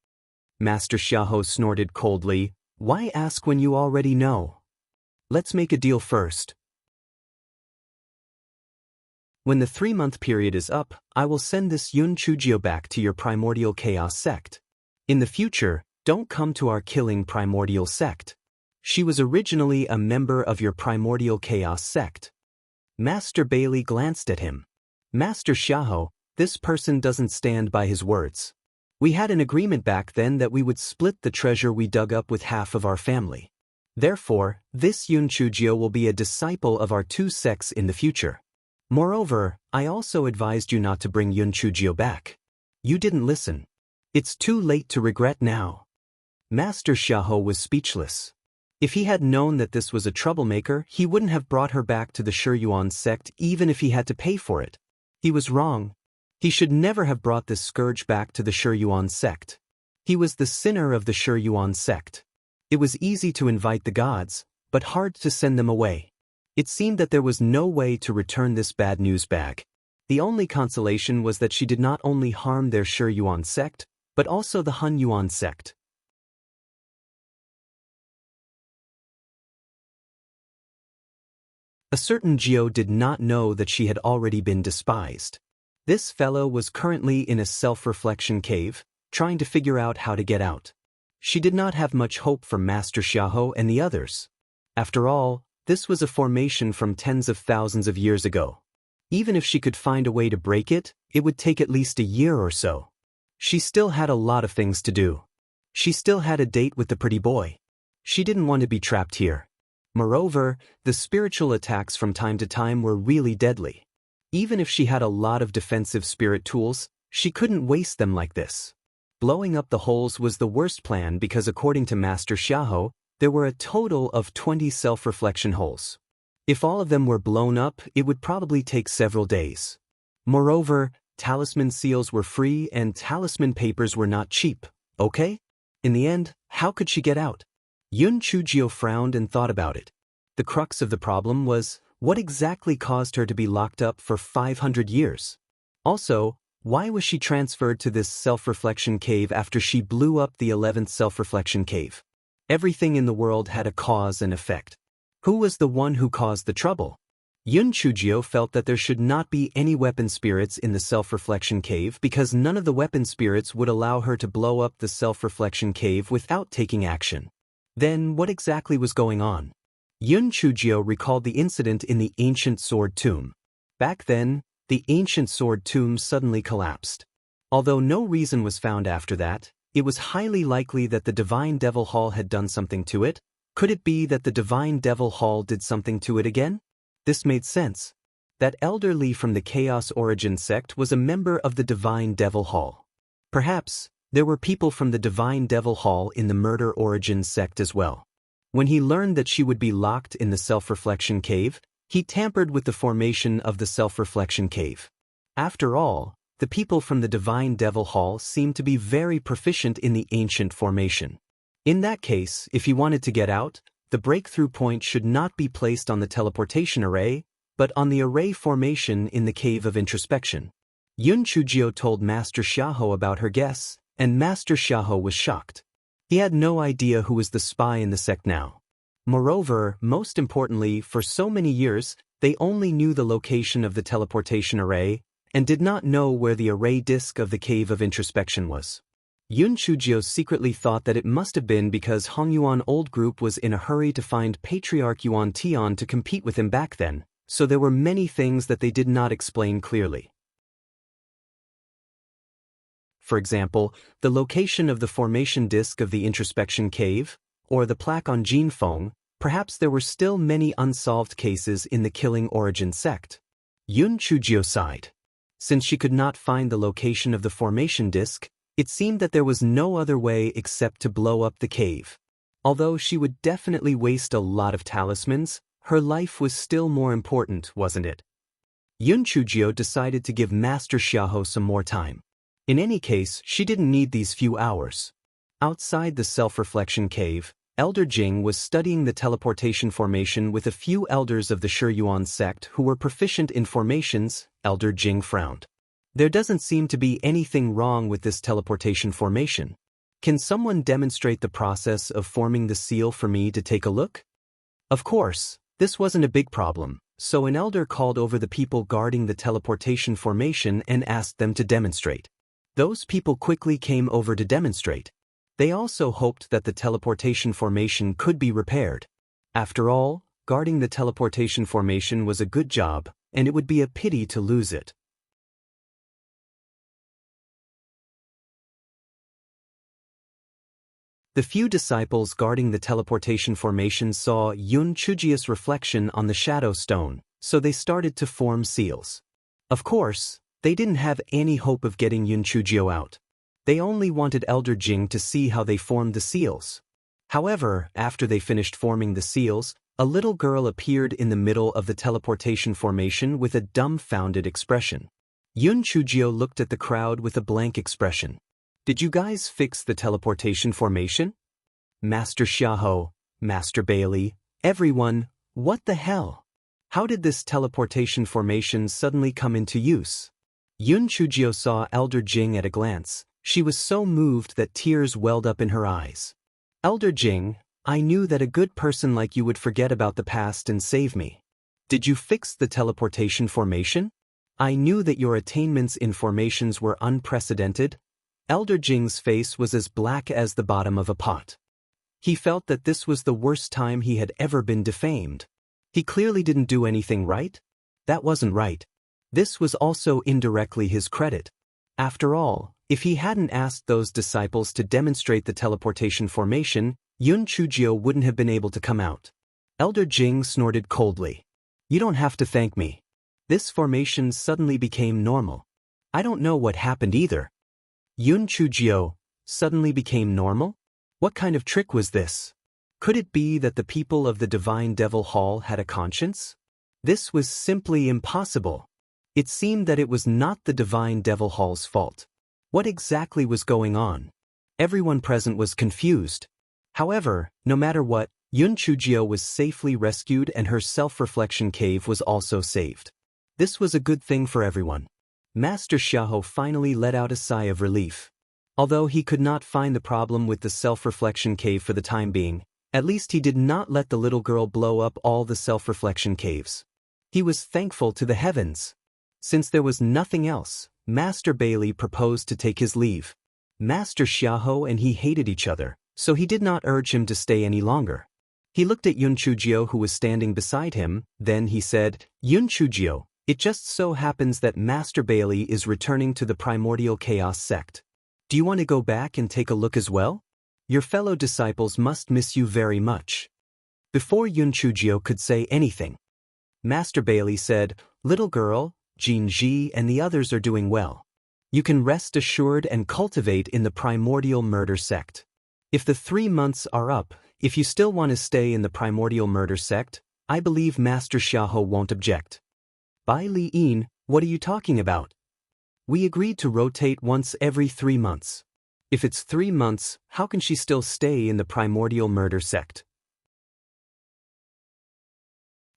Master Xiahou snorted coldly. "Why ask when you already know? Let's make a deal first. When the 3-month period is up, I will send this Yun Chujio back to your primordial chaos sect. In the future, don't come to our killing primordial sect. She was originally a member of your primordial chaos sect." Master Bailey glanced at him. "Master Xiahou, this person doesn't stand by his words. We had an agreement back then that we would split the treasure we dug up with half of our family. Therefore, this Yun Chujio will be a disciple of our two sects in the future. Moreover, I also advised you not to bring Yun Chujio back. You didn't listen. It's too late to regret now." Master Xiahou was speechless. If he had known that this was a troublemaker, he wouldn't have brought her back to the Shiyuan sect even if he had to pay for it. He was wrong. He should never have brought this scourge back to the Shiyuan sect. He was the sinner of the Shiyuan sect. It was easy to invite the gods, but hard to send them away. It seemed that there was no way to return this bad news bag. The only consolation was that she did not only harm their Shiyuan sect, but also the Han Yuan sect. A certain Jiao did not know that she had already been despised. This fellow was currently in a self-reflection cave, trying to figure out how to get out. She did not have much hope from Master Xiahou and the others. After all, this was a formation from tens of thousands of years ago. Even if she could find a way to break it, it would take at least a year or so. She still had a lot of things to do. She still had a date with the pretty boy. She didn't want to be trapped here. Moreover, the spiritual attacks from time to time were really deadly. Even if she had a lot of defensive spirit tools, she couldn't waste them like this. Blowing up the holes was the worst plan because according to Master Xiahou, there were a total of 20 self-reflection holes. If all of them were blown up, it would probably take several days. Moreover, talisman seals were free and talisman papers were not cheap, okay? In the end, how could she get out? Yun Chujio frowned and thought about it. The crux of the problem was, what exactly caused her to be locked up for 500 years? Also, why was she transferred to this self-reflection cave after she blew up the 11th self-reflection cave? Everything in the world had a cause and effect. Who was the one who caused the trouble? Yun Chujio felt that there should not be any weapon spirits in the self-reflection cave because none of the weapon spirits would allow her to blow up the self-reflection cave without taking action. Then what exactly was going on? Yun Chujio recalled the incident in the ancient sword tomb. Back then, the ancient sword tomb suddenly collapsed. Although no reason was found after that, it was highly likely that the Divine Devil Hall had done something to it. Could it be that the Divine Devil Hall did something to it again? This made sense. That Elder Li from the Chaos Origin sect was a member of the Divine Devil Hall. Perhaps, there were people from the Divine Devil Hall in the Murder Origin sect as well. When he learned that she would be locked in the self-reflection cave, he tampered with the formation of the self-reflection cave. After all, the people from the Divine Devil Hall seemed to be very proficient in the ancient formation. In that case, if he wanted to get out, the breakthrough point should not be placed on the teleportation array, but on the array formation in the cave of introspection. Yun Chujio told Master Xiahou about her guess, and Master Xiahou was shocked. He had no idea who was the spy in the sect now. Moreover, most importantly, for so many years, they only knew the location of the teleportation array, and did not know where the array disk of the cave of introspection was. Yun Chujio secretly thought that it must have been because Hongyuan Old Group was in a hurry to find Patriarch Yuan Tian to compete with him back then, so there were many things that they did not explain clearly. For example, the location of the formation disk of the introspection cave, or the plaque on Jinfeng. Perhaps there were still many unsolved cases in the Killing Origin sect. Yun Chujio sighed. Since she could not find the location of the formation disk, it seemed that there was no other way except to blow up the cave. Although she would definitely waste a lot of talismans, her life was still more important, wasn't it? Yun Chujio decided to give Master Xiahou some more time. In any case, she didn't need these few hours. Outside the self-reflection cave, Elder Jing was studying the teleportation formation with a few elders of the Shiyuan sect who were proficient in formations. Elder Jing frowned. There doesn't seem to be anything wrong with this teleportation formation. Can someone demonstrate the process of forming the seal for me to take a look? Of course, this wasn't a big problem, so an elder called over the people guarding the teleportation formation and asked them to demonstrate. Those people quickly came over to demonstrate. They also hoped that the teleportation formation could be repaired. After all, guarding the teleportation formation was a good job, and it would be a pity to lose it. The few disciples guarding the teleportation formation saw Yun Chujio's reflection on the shadow stone, so they started to form seals. Of course, they didn't have any hope of getting Yun Chujio out. They only wanted Elder Jing to see how they formed the seals. However, after they finished forming the seals, a little girl appeared in the middle of the teleportation formation with a dumbfounded expression. Yun Chujio looked at the crowd with a blank expression. Did you guys fix the teleportation formation? Master Xiahou, Master Bailey, everyone, what the hell? How did this teleportation formation suddenly come into use? Yun Chujio saw Elder Jing at a glance. She was so moved that tears welled up in her eyes. Elder Jing, I knew that a good person like you would forget about the past and save me. Did you fix the teleportation formation? I knew that your attainments in formations were unprecedented. Elder Jing's face was as black as the bottom of a pot. He felt that this was the worst time he had ever been defamed. He clearly didn't do anything right. That wasn't right. This was also indirectly his credit. After all, if he hadn't asked those disciples to demonstrate the teleportation formation, Yun Chujio wouldn't have been able to come out. Elder Jing snorted coldly. You don't have to thank me. This formation suddenly became normal. I don't know what happened either. Yun Chujio suddenly became normal? What kind of trick was this? Could it be that the people of the Divine Devil Hall had a conscience? This was simply impossible. It seemed that it was not the Divine Devil Hall's fault. What exactly was going on? Everyone present was confused. However, no matter what, Yun Chujio was safely rescued and her self-reflection cave was also saved. This was a good thing for everyone. Master Xiahou finally let out a sigh of relief. Although he could not find the problem with the self-reflection cave for the time being, at least he did not let the little girl blow up all the self-reflection caves. He was thankful to the heavens. Since there was nothing else, Master Bailey proposed to take his leave. Master Xiahou and he hated each other, so he did not urge him to stay any longer. He looked at Yun Chujio who was standing beside him, then he said, Yun Chujio, it just so happens that Master Bailey is returning to the Primordial Chaos sect. Do you want to go back and take a look as well? Your fellow disciples must miss you very much. Before Yun Chujio could say anything, Master Bailey said, Little girl, Jin Ji and the others are doing well. You can rest assured and cultivate in the Primordial Murder sect. If the 3 months are up, if you still want to stay in the Primordial Murder sect, I believe Master Xiahou won't object. Bai Li Yin, what are you talking about? We agreed to rotate once every 3 months. If it's 3 months, how can she still stay in the Primordial Murder sect?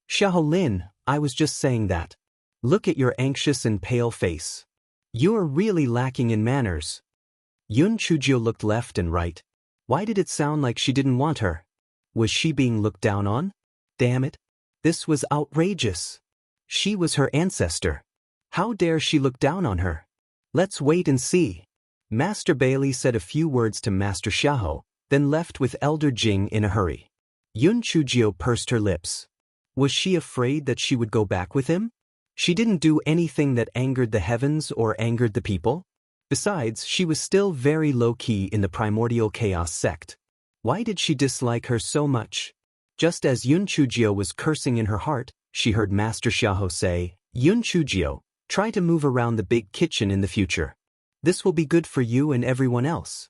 Xiahou Lin, I was just saying that. Look at your anxious and pale face. You're really lacking in manners. Yun Chujio looked left and right. Why did it sound like she didn't want her? Was she being looked down on? Damn it. This was outrageous. She was her ancestor. How dare she look down on her? Let's wait and see. Master Bailey said a few words to Master Xiahou, then left with Elder Jing in a hurry. Yun Chujio pursed her lips. Was she afraid that she would go back with him? She didn't do anything that angered the heavens or angered the people. Besides, she was still very low-key in the Primordial Chaos sect. Why did she dislike her so much? Just as Yun Chujio was cursing in her heart, she heard Master Xiahou say, Yun Chujio, Try to move around the big kitchen in the future. This will be good for you and everyone else.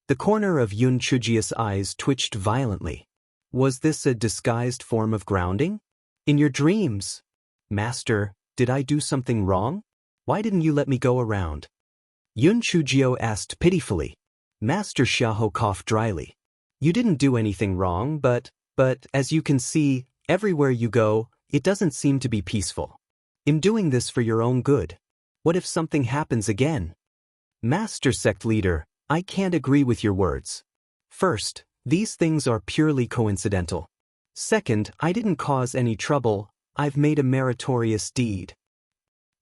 The corner of Yun Chujia's eyes twitched violently. Was this a disguised form of grounding? In your dreams? Master, did I do something wrong? Why didn't you let me go around? Yun Chujio asked pitifully. Master Xiahou coughed dryly. You didn't do anything wrong, but as you can see, everywhere you go, it doesn't seem to be peaceful. I'm doing this for your own good. What if something happens again? Master Sect Leader, I can't agree with your words. First, these things are purely coincidental. Second, I didn't cause any trouble, I've made a meritorious deed.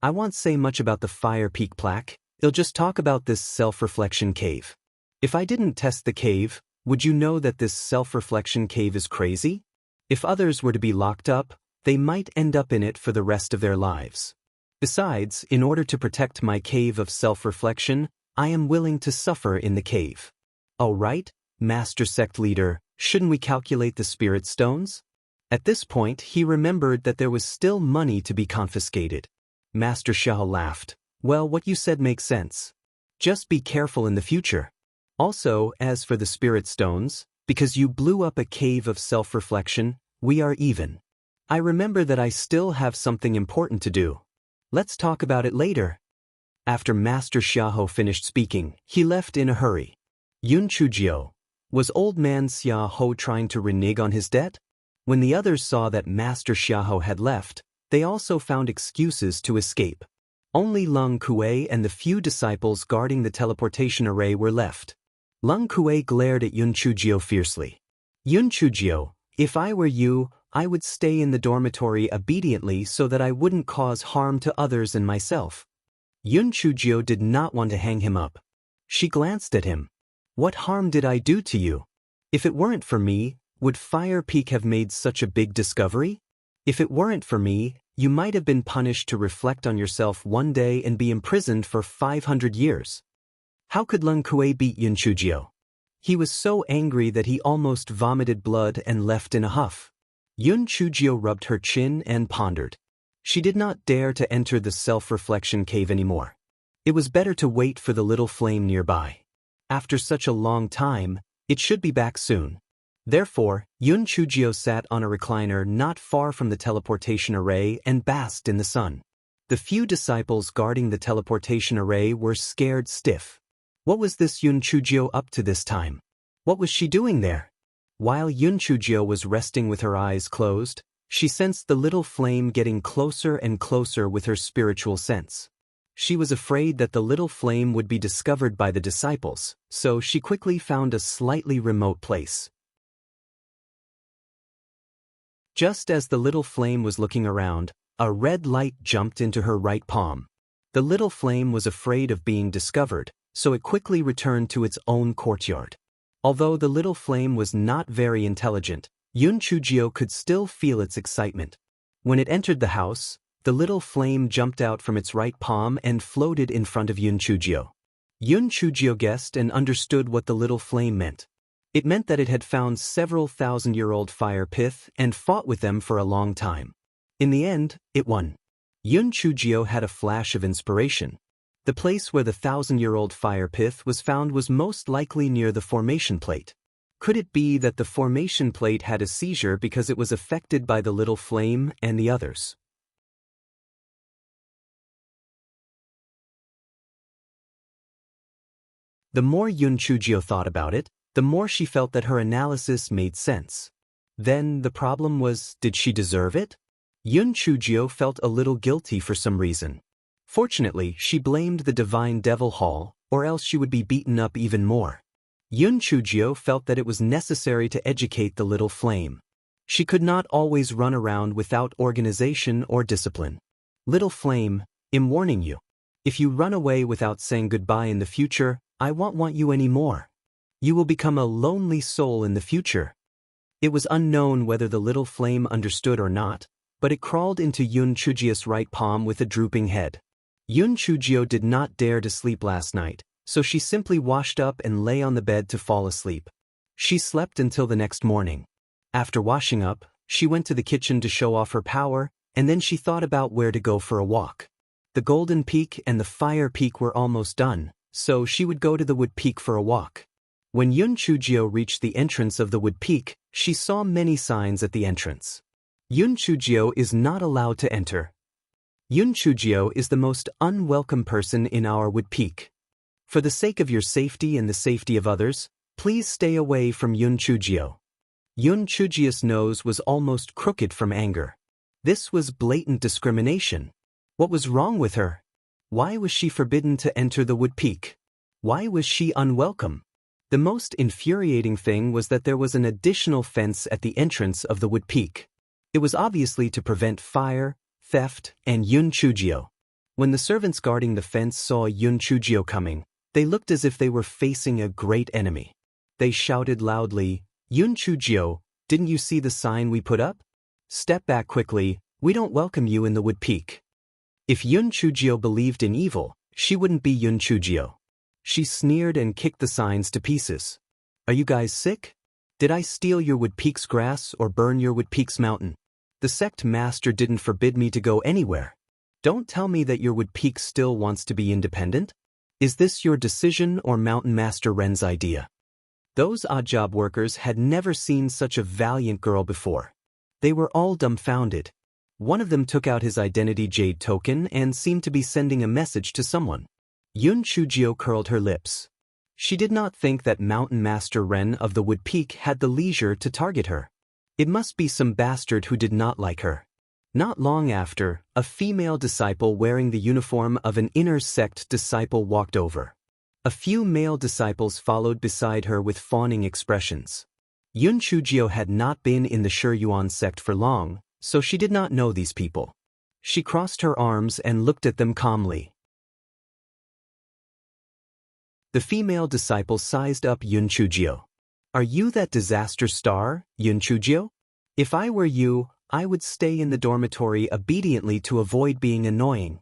I won't say much about the Fire Peak plaque, I'll just talk about this self-reflection cave. If I didn't test the cave, would you know that this self-reflection cave is crazy? If others were to be locked up, they might end up in it for the rest of their lives. Besides, in order to protect my cave of self-reflection, I am willing to suffer in the cave. All right, Master Sect Leader, shouldn't we calculate the spirit stones? At this point, he remembered that there was still money to be confiscated. Master Xiahou laughed. Well, what you said makes sense. Just be careful in the future. Also, as for the spirit stones, because you blew up a cave of self-reflection, we are even. I remember that I still have something important to do. Let's talk about it later. After Master Xiahou finished speaking, he left in a hurry. Yun Chujio. Was old man Xiahou trying to renege on his debt? When the others saw that Master Xiahou had left, they also found excuses to escape. Only Leng Kuei and the few disciples guarding the teleportation array were left. Leng Kuei glared at Yun Chujio fiercely. Yun Chujio, if I were you, I would stay in the dormitory obediently so that I wouldn't cause harm to others and myself. Yun Chujio did not want to hang him up. She glanced at him. What harm did I do to you? If it weren't for me, would Fire Peak have made such a big discovery? If it weren't for me, you might have been punished to reflect on yourself one day and be imprisoned for 500 years. How could Leng Kuei beat Yun Chujio? He was so angry that he almost vomited blood and left in a huff. Yun Chujio rubbed her chin and pondered. She did not dare to enter the self-reflection cave anymore. It was better to wait for the little flame nearby. After such a long time, it should be back soon. Therefore, Yun Chujio sat on a recliner not far from the teleportation array and basked in the sun. The few disciples guarding the teleportation array were scared stiff. What was this Yun Chujio up to this time? What was she doing there? While Yun Chujio was resting with her eyes closed, she sensed the little flame getting closer and closer with her spiritual sense. She was afraid that the little flame would be discovered by the disciples, so she quickly found a slightly remote place. Just as the little flame was looking around, a red light jumped into her right palm. The little flame was afraid of being discovered, so it quickly returned to its own courtyard. Although the little flame was not very intelligent, Yun Chujio could still feel its excitement. When it entered the house, the little flame jumped out from its right palm and floated in front of Yun Chujio. Yun Chujio guessed and understood what the little flame meant. It meant that it had found several thousand-year-old fire pith and fought with them for a long time. In the end, it won. Yun Chujio had a flash of inspiration. The place where the 1,000-year-old fire pith was found was most likely near the formation plate. Could it be that the formation plate had a seizure because it was affected by the little flame and the others? The more Yun Chujio thought about it, the more she felt that her analysis made sense. Then the problem was, did she deserve it? Yun Chujio felt a little guilty for some reason. Fortunately, she blamed the Divine Devil Hall, or else she would be beaten up even more. Yun Chujio felt that it was necessary to educate the little flame. She could not always run around without organization or discipline. Little flame, I'm warning you. If you run away without saying goodbye in the future, I won't want you anymore. You will become a lonely soul in the future. It was unknown whether the little flame understood or not, but it crawled into Yun Chujio's right palm with a drooping head. Yun Chujio did not dare to sleep last night, so she simply washed up and lay on the bed to fall asleep. She slept until the next morning. After washing up, she went to the kitchen to show off her power, and then she thought about where to go for a walk. The Golden Peak and the Fire Peak were almost done, so she would go to the Wood Peak for a walk. When Yun Chujio reached the entrance of the Wood Peak, she saw many signs at the entrance. Yun Chujio is not allowed to enter. Yun Chujio is the most unwelcome person in our Wood Peak. For the sake of your safety and the safety of others, please stay away from Yun Chujio. Yun Chujio's nose was almost crooked from anger. This was blatant discrimination. What was wrong with her? Why was she forbidden to enter the Wood Peak? Why was she unwelcome? The most infuriating thing was that there was an additional fence at the entrance of the Wood Peak. It was obviously to prevent fire, theft, and Yun Chujio. When the servants guarding the fence saw Yun Chujio coming, they looked as if they were facing a great enemy. They shouted loudly, "Yun Chujio, didn't you see the sign we put up? Step back quickly, we don't welcome you in the Wood Peak." If Yun Chujio believed in evil, she wouldn't be Yun Chujio. She sneered and kicked the signs to pieces. "Are you guys sick? Did I steal your Wood Peak's grass or burn your Wood Peak's mountain? The sect master didn't forbid me to go anywhere. Don't tell me that your Wood Peak still wants to be independent. Is this your decision or Mountain Master Ren's idea?" Those odd job workers had never seen such a valiant girl before. They were all dumbfounded. One of them took out his identity jade token and seemed to be sending a message to someone. Yun Chujio curled her lips. She did not think that Mountain Master Ren of the Wood Peak had the leisure to target her. It must be some bastard who did not like her. Not long after, a female disciple wearing the uniform of an inner sect disciple walked over. A few male disciples followed beside her with fawning expressions. Yun Chujio had not been in the Shuyuan sect for long, so she did not know these people. She crossed her arms and looked at them calmly. The female disciple sized up Yun Chujio. "Are you that disaster star, Yun Chujio? If I were you, I would stay in the dormitory obediently to avoid being annoying."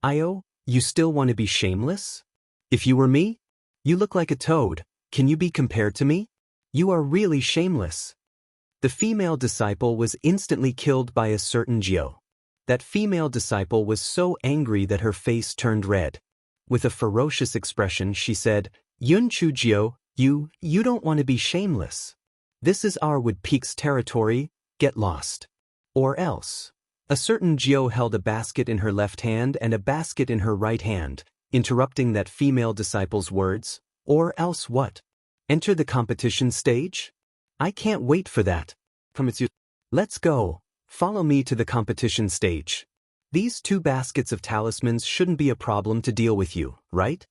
"Io, you still want to be shameless? If you were me? You look like a toad. Can you be compared to me? You are really shameless." The female disciple was instantly killed by a certain Jio. That female disciple was so angry that her face turned red. With a ferocious expression, she said, "Yun Chujio, you don't want to be shameless. This is our Wood Peak's territory, get lost. Or else." A certain Jio held a basket in her left hand and a basket in her right hand, interrupting that female disciple's words. "Or else what? Enter the competition stage? I can't wait for that. Let's go. Follow me to the competition stage. These 2 baskets of talismans shouldn't be a problem to deal with you, right?"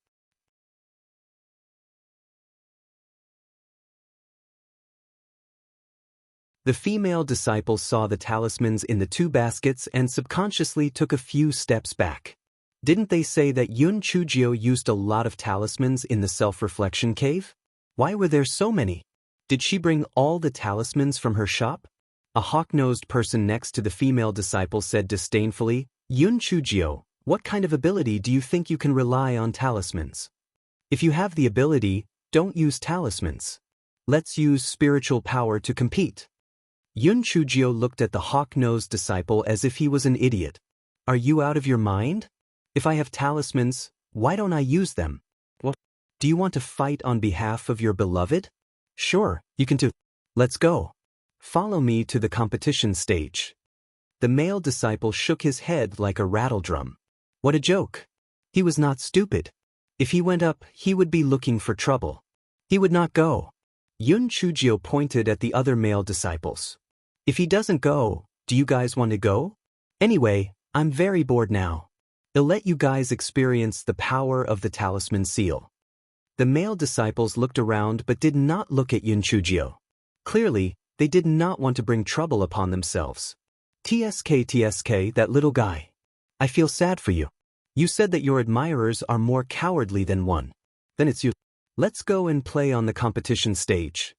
The female disciple saw the talismans in the 2 baskets and subconsciously took a few steps back. Didn't they say that Yun Chujio used a lot of talismans in the self-reflection cave? Why were there so many? Did she bring all the talismans from her shop? A hawk-nosed person next to the female disciple said disdainfully, "Yun Chujio, what kind of ability do you think you can rely on talismans? If you have the ability, don't use talismans. Let's use spiritual power to compete." Yun Chujio looked at the hawk-nosed disciple as if he was an idiot. "Are you out of your mind? If I have talismans, why don't I use them? What? Do you want to fight on behalf of your beloved? Sure, you can too. Let's go. Follow me to the competition stage." The male disciple shook his head like a rattledrum. What a joke. He was not stupid. If he went up, he would be looking for trouble. He would not go. Yun Chujio pointed at the other male disciples. "If he doesn't go, do you guys want to go? Anyway, I'm very bored now. I'll let you guys experience the power of the talisman seal." The male disciples looked around but did not look at Yun Chujio. Clearly, they did not want to bring trouble upon themselves. TSK, that little guy. I feel sad for you. You said that your admirers are more cowardly than one. Then it's you. Let's go and play on the competition stage."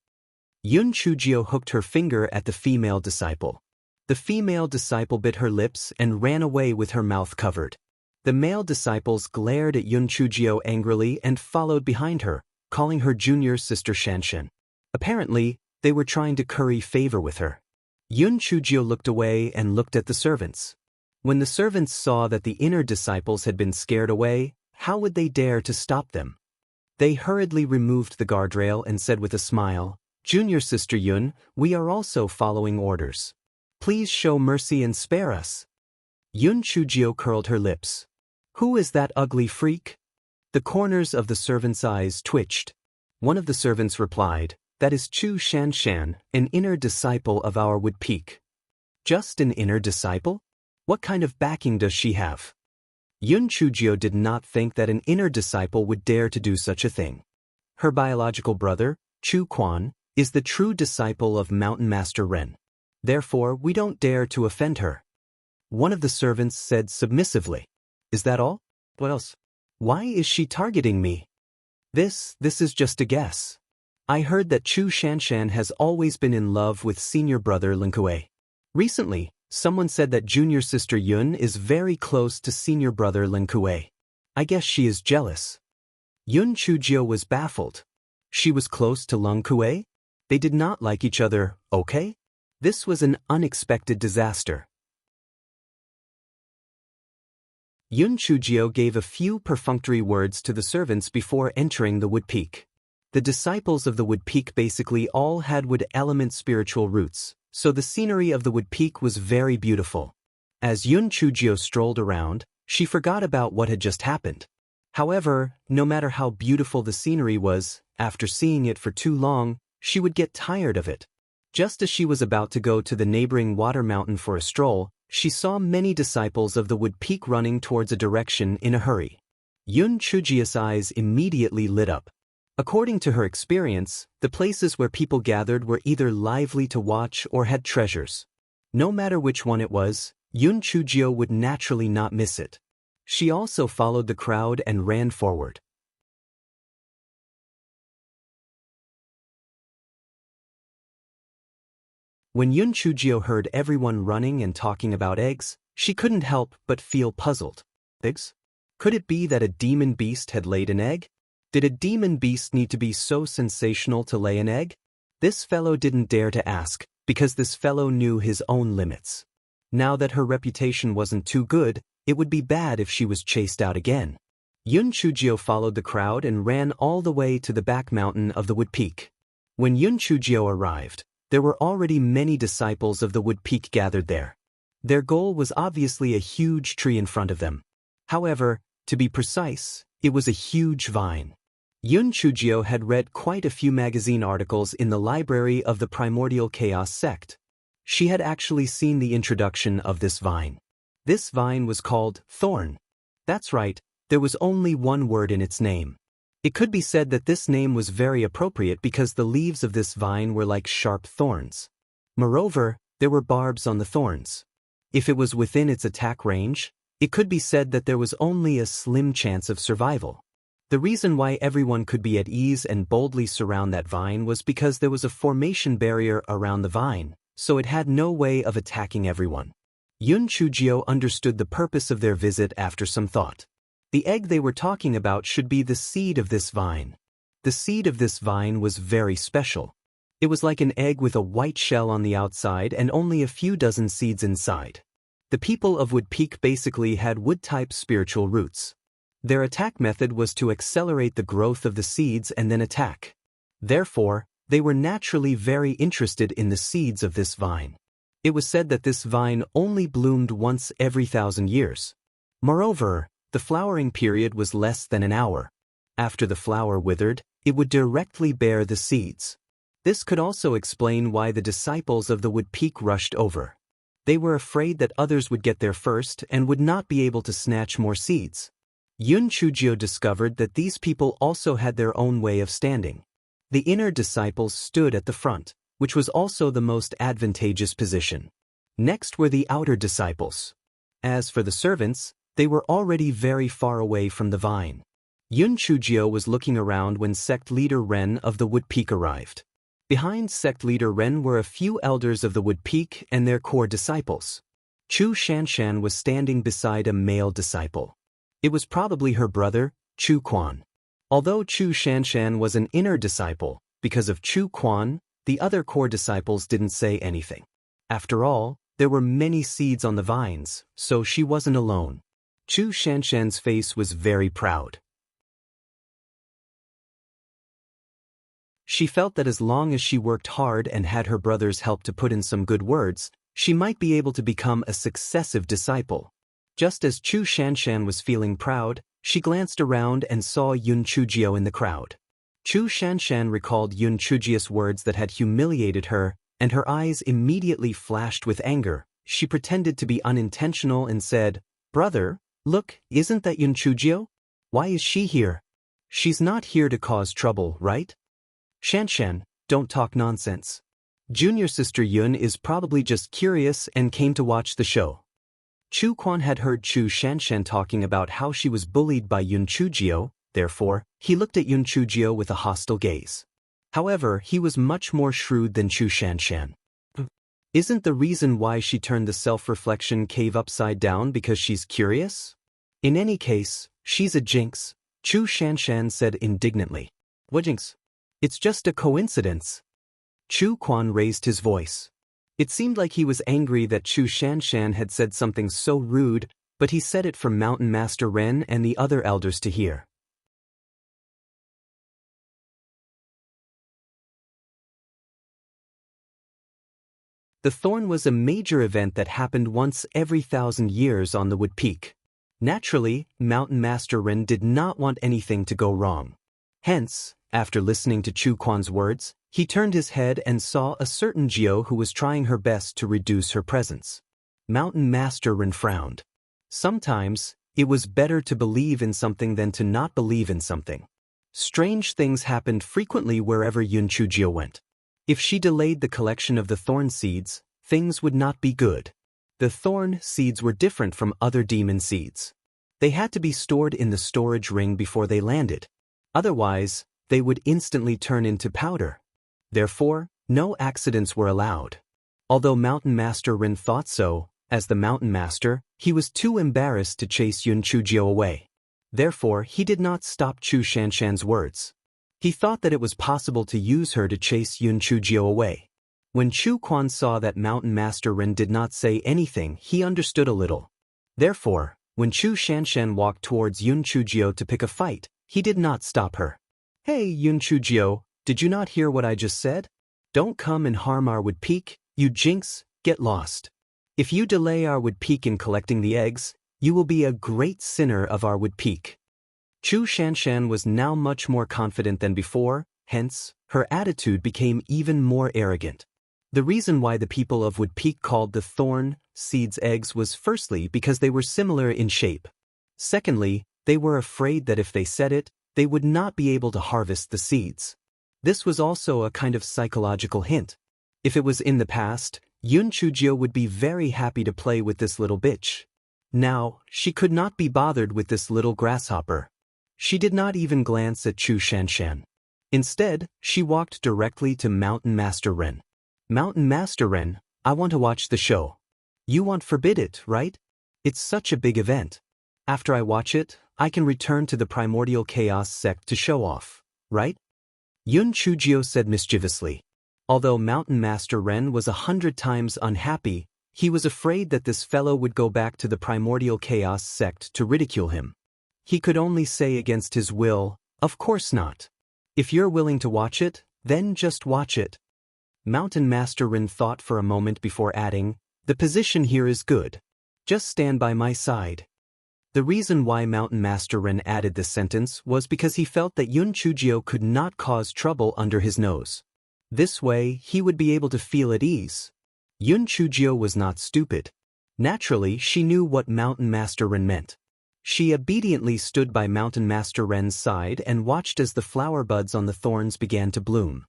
Yun Chujio hooked her finger at the female disciple. The female disciple bit her lips and ran away with her mouth covered. The male disciples glared at Yun Chujio angrily and followed behind her, calling her junior sister Shanshan. Apparently, They were trying to curry favor with her. Yun Chujio looked away and looked at the servants. When the servants saw that the inner disciples had been scared away, how would they dare to stop them? They hurriedly removed the guardrail and said with a smile, "Junior Sister Yun, we are also following orders. Please show mercy and spare us." Yun Chujio curled her lips. "Who is that ugly freak?" The corners of the servants' eyes twitched. One of the servants replied, "That is Chu Shanshan, an inner disciple of our Wood Peak." "Just an inner disciple? What kind of backing does she have?" Yun Chujio did not think that an inner disciple would dare to do such a thing. Her biological brother, Chu Quan, is the true disciple of Mountain Master Ren. Therefore, we don't dare to offend her. One of the servants said submissively, "Is that all? What else? Why is she targeting me?" This is just a guess. I heard that Chu Shanshan has always been in love with senior brother Lin Kuei. Recently, someone said that junior sister Yun is very close to senior brother Lin Kuei. I guess she is jealous. Yun Chujio was baffled. She was close to Lin Kuei? They did not like each other, okay? This was an unexpected disaster. Yun Chujio gave a few perfunctory words to the servants before entering the Wood Peak. The disciples of the Wood Peak basically all had wood element spiritual roots, so the scenery of the Wood Peak was very beautiful. As Yun Chujio strolled around, she forgot about what had just happened. However, no matter how beautiful the scenery was, after seeing it for too long, she would get tired of it. Just as she was about to go to the neighboring water mountain for a stroll, she saw many disciples of the Wood Peak running towards a direction in a hurry. Yun Chujio's eyes immediately lit up. According to her experience, the places where people gathered were either lively to watch or had treasures. No matter which one it was, Yun Chujio would naturally not miss it. She also followed the crowd and ran forward. When Yun Chujio heard everyone running and talking about eggs, she couldn't help but feel puzzled. Eggs? Could it be that a demon beast had laid an egg? Did a demon beast need to be so sensational to lay an egg? This fellow didn't dare to ask, because this fellow knew his own limits. Now that her reputation wasn't too good, it would be bad if she was chased out again. Yun Chujio followed the crowd and ran all the way to the back mountain of the Wood Peak. When Yun Chujio arrived, there were already many disciples of the Wood Peak gathered there. Their goal was obviously a huge tree in front of them. However, to be precise, it was a huge vine. Yun Chujio had read quite a few magazine articles in the library of the Primordial Chaos sect. She had actually seen the introduction of this vine. This vine was called Thorn. That's right, there was only one word in its name. It could be said that this name was very appropriate because the leaves of this vine were like sharp thorns. Moreover, there were barbs on the thorns. If it was within its attack range, it could be said that there was only a slim chance of survival. The reason why everyone could be at ease and boldly surround that vine was because there was a formation barrier around the vine, so it had no way of attacking everyone. Yun Chujio understood the purpose of their visit after some thought. The egg they were talking about should be the seed of this vine. The seed of this vine was very special. It was like an egg with a white shell on the outside and only a few dozen seeds inside. The people of Wood Peak basically had wood-type spiritual roots. Their attack method was to accelerate the growth of the seeds and then attack. Therefore, they were naturally very interested in the seeds of this vine. It was said that this vine only bloomed once every 1,000 years. Moreover, the flowering period was less than an hour. After the flower withered, it would directly bear the seeds. This could also explain why the disciples of the Wood Peak rushed over. They were afraid that others would get there first and would not be able to snatch more seeds. Yun Chujio discovered that these people also had their own way of standing. The inner disciples stood at the front, which was also the most advantageous position. Next were the outer disciples. As for the servants, they were already very far away from the vine. Yun Chujio was looking around when sect leader Ren of the Wood Peak arrived. Behind sect leader Ren were a few elders of the Wood Peak and their core disciples. Chu Shanshan was standing beside a male disciple. It was probably her brother, Chu Quan. Although Chu Shanshan was an inner disciple, because of Chu Quan, The other core disciples didn't say anything. After all, there were many seeds on the vines, so she wasn't alone. Chu Shanshan's face was very proud. She felt that as long as she worked hard and had her brother's help to put in some good words, she might be able to become a successive disciple. Just as Chu Shanshan was feeling proud, she glanced around and saw Yun Chujio in the crowd. Chu Shanshan recalled Yun Chujio's words that had humiliated her, and her eyes immediately flashed with anger. She pretended to be unintentional and said, "Brother, look, isn't that Yun Chujio? Why is she here? She's not here to cause trouble, right? Shanshan, don't talk nonsense. Junior sister Yun is probably just curious and came to watch the show." Chu Quan had heard Chu Shanshan talking about how she was bullied by Yun Chujio, therefore, he looked at Yun Chujio with a hostile gaze. However, he was much more shrewd than Chu Shanshan. Isn't the reason why she turned the self-reflection cave upside down because she's curious? In any case, she's a jinx, Chu Shanshan said indignantly. What jinx? It's just a coincidence. Chu Quan raised his voice. It seemed like he was angry that Chu Shanshan had said something so rude, but he said it for Mountain Master Ren and the other elders to hear. The Thorn was a major event that happened once every 1,000 years on the Wood Peak. Naturally, Mountain Master Ren did not want anything to go wrong. Hence, after listening to Chu Quan's words, he turned his head and saw a certain Geo who was trying her best to reduce her presence. Mountain Master Ren frowned. Sometimes, it was better to believe in something than to not believe in something. Strange things happened frequently wherever Yun Chujio went. If she delayed the collection of the thorn seeds, things would not be good. The thorn seeds were different from other demon seeds. They had to be stored in the storage ring before they landed. Otherwise, they would instantly turn into powder. Therefore, no accidents were allowed. Although Mountain Master Rin thought so, as the Mountain Master, he was too embarrassed to chase Yun Chujio away. Therefore, he did not stop Chu Shanshan's words. He thought that it was possible to use her to chase Yun Chujio away. When Chu Quan saw that Mountain Master Rin did not say anything, he understood a little. Therefore, when Chu Shanshan walked towards Yun Chujio to pick a fight, he did not stop her. "Hey, Yun Chujio, did you not hear what I just said? Don't come and harm our Wood Peak, you jinx, get lost. If you delay our Wood Peak in collecting the eggs, you will be a great sinner of our Wood Peak." Chu Shanshan was now much more confident than before, hence, her attitude became even more arrogant. The reason why the people of Wood Peak called the thorn seeds eggs was firstly because they were similar in shape. Secondly, they were afraid that if they said it, they would not be able to harvest the seeds. This was also a kind of psychological hint. If it was in the past, Yun Chujio would be very happy to play with this little bitch. Now, she could not be bothered with this little grasshopper. She did not even glance at Chu Shanshan. Instead, she walked directly to Mountain Master Ren. "Mountain Master Ren, I want to watch the show. You won't forbid it, right? It's such a big event. After I watch it, I can return to the Primordial Chaos sect to show off, right?" Yun Chujio said mischievously. Although Mountain Master Ren was 100 times unhappy, he was afraid that this fellow would go back to the Primordial Chaos sect to ridicule him. He could only say against his will, "Of course not. If you're willing to watch it, then just watch it." Mountain Master Rin thought for a moment before adding, "The position here is good. Just stand by my side." The reason why Mountain Master Rin added this sentence was because he felt that Yun Chujio could not cause trouble under his nose. This way, he would be able to feel at ease. Yun Chujio was not stupid. Naturally, she knew what Mountain Master Rin meant. She obediently stood by Mountain Master Ren's side and watched as the flower buds on the thorns began to bloom.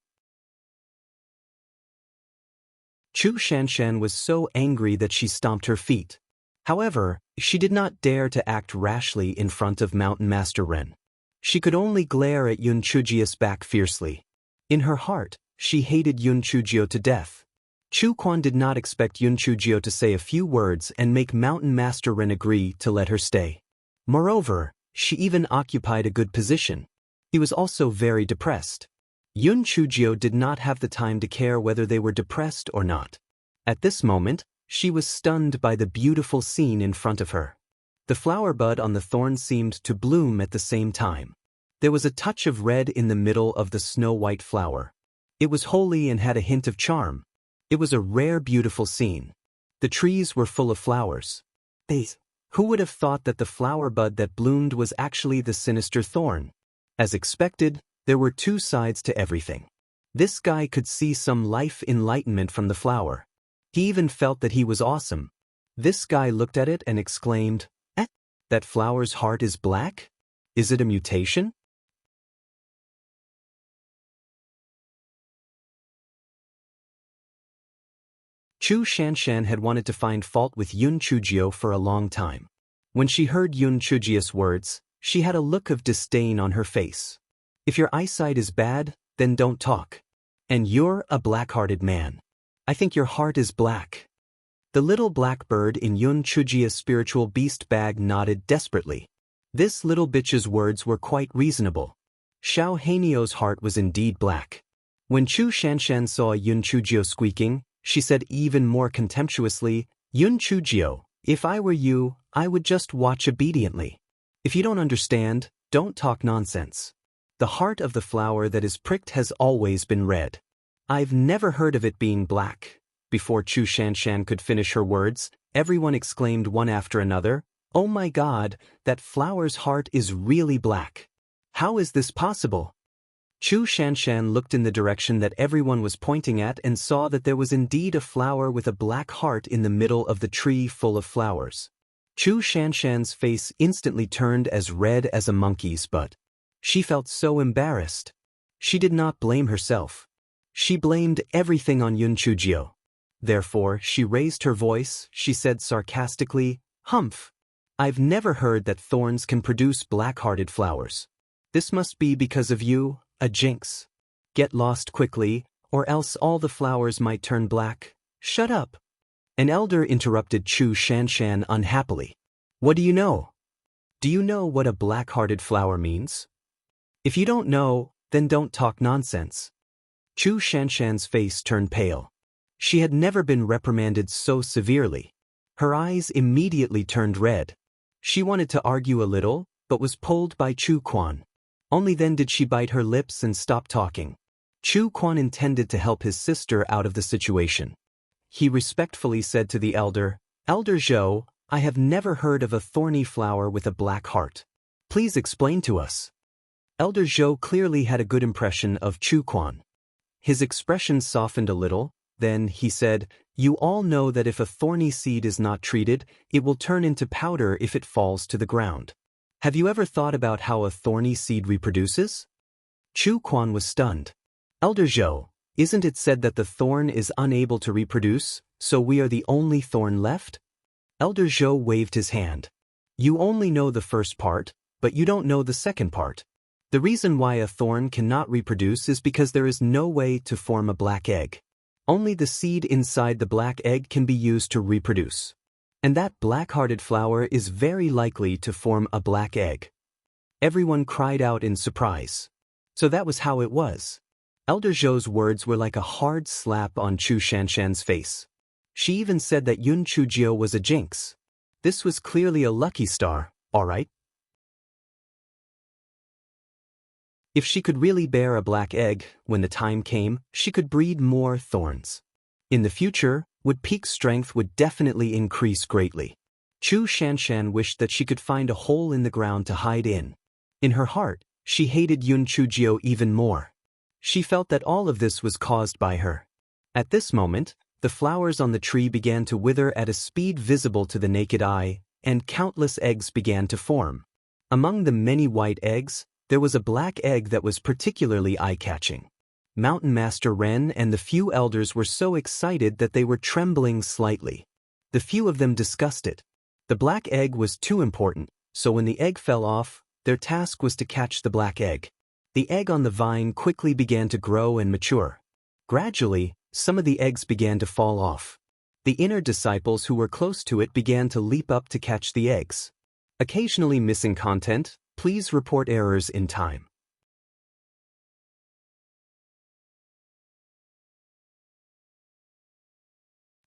Chu Shanshan was so angry that she stomped her feet. However, she did not dare to act rashly in front of Mountain Master Ren. She could only glare at Yun Chujio's back fiercely. In her heart, she hated Yun Chujio to death. Chu Quan did not expect Yun Chujio to say a few words and make Mountain Master Ren agree to let her stay. Moreover, she even occupied a good position. He was also very depressed. Yun Chujio did not have the time to care whether they were depressed or not. At this moment, she was stunned by the beautiful scene in front of her. The flower bud on the thorn seemed to bloom at the same time. There was a touch of red in the middle of the snow-white flower. It was holy and had a hint of charm. It was a rare, beautiful scene. The trees were full of flowers. Who would have thought that the flower bud that bloomed was actually the sinister thorn? As expected, there were two sides to everything. This guy could see some life enlightenment from the flower. He even felt that he was awesome. This guy looked at it and exclaimed, that flower's heart is black? Is it a mutation? Chu Shanshan had wanted to find fault with Yun Chujio for a long time. When she heard Yun Chujio's words, she had a look of disdain on her face. If your eyesight is bad, then don't talk. And you're a black-hearted man. I think your heart is black. The little black bird in Yun Chujio's spiritual beast bag nodded desperately. This little bitch's words were quite reasonable. Xiao Hanio's heart was indeed black. When Chu Shanshan saw Yun Chujio squeaking, she said even more contemptuously, Yun Chujio, if I were you, I would just watch obediently. If you don't understand, don't talk nonsense. The heart of the flower that is pricked has always been red. I've never heard of it being black. Before Chu Shanshan could finish her words, everyone exclaimed one after another, oh my God, that flower's heart is really black. How is this possible? Chu Shanshan looked in the direction that everyone was pointing at and saw that there was indeed a flower with a black heart in the middle of the tree full of flowers. Chu Shanshan's face instantly turned as red as a monkey's butt. She felt so embarrassed. She did not blame herself. She blamed everything on Yun Chujio. Therefore, she raised her voice, she said sarcastically, Humph! I've never heard that thorns can produce black-hearted flowers. This must be because of you, a jinx. Get lost quickly, or else all the flowers might turn black. Shut up! An elder interrupted Chu Shanshan unhappily. What do you know? Do you know what a black-hearted flower means? If you don't know, then don't talk nonsense. Chu Shanshan's face turned pale. She had never been reprimanded so severely. Her eyes immediately turned red. She wanted to argue a little, but was pulled by Chu Quan. Only then did she bite her lips and stop talking. Chu Quan intended to help his sister out of the situation. He respectfully said to the elder, Elder Zhou, I have never heard of a thorny flower with a black heart. Please explain to us. Elder Zhou clearly had a good impression of Chu Quan. His expression softened a little, then he said, You all know that if a thorny seed is not treated, it will turn into powder if it falls to the ground. Have you ever thought about how a thorny seed reproduces? Chu Quan was stunned. Elder Zhou, isn't it said that the thorn is unable to reproduce, so we are the only thorn left? Elder Zhou waved his hand. You only know the first part, but you don't know the second part. The reason why a thorn cannot reproduce is because there is no way to form a black egg. Only the seed inside the black egg can be used to reproduce. And that black-hearted flower is very likely to form a black egg. Everyone cried out in surprise. So that was how it was. Elder Zhou's words were like a hard slap on Chu Shanshan's face. She even said that Yun Chujio was a jinx. This was clearly a lucky star, all right? If she could really bear a black egg, when the time came, she could breed more thorns. In the future, Woodpeak's strength would definitely increase greatly. Chu Shanshan wished that she could find a hole in the ground to hide in. In her heart, she hated Yun Chujio even more. She felt that all of this was caused by her. At this moment, the flowers on the tree began to wither at a speed visible to the naked eye, and countless eggs began to form. Among the many white eggs, there was a black egg that was particularly eye-catching. Mountain Master Ren and the few elders were so excited that they were trembling slightly. The few of them discussed it. The black egg was too important, so when the egg fell off, their task was to catch the black egg. The egg on the vine quickly began to grow and mature. Gradually, some of the eggs began to fall off. The inner disciples who were close to it began to leap up to catch the eggs. Occasionally missing content, please report errors in time.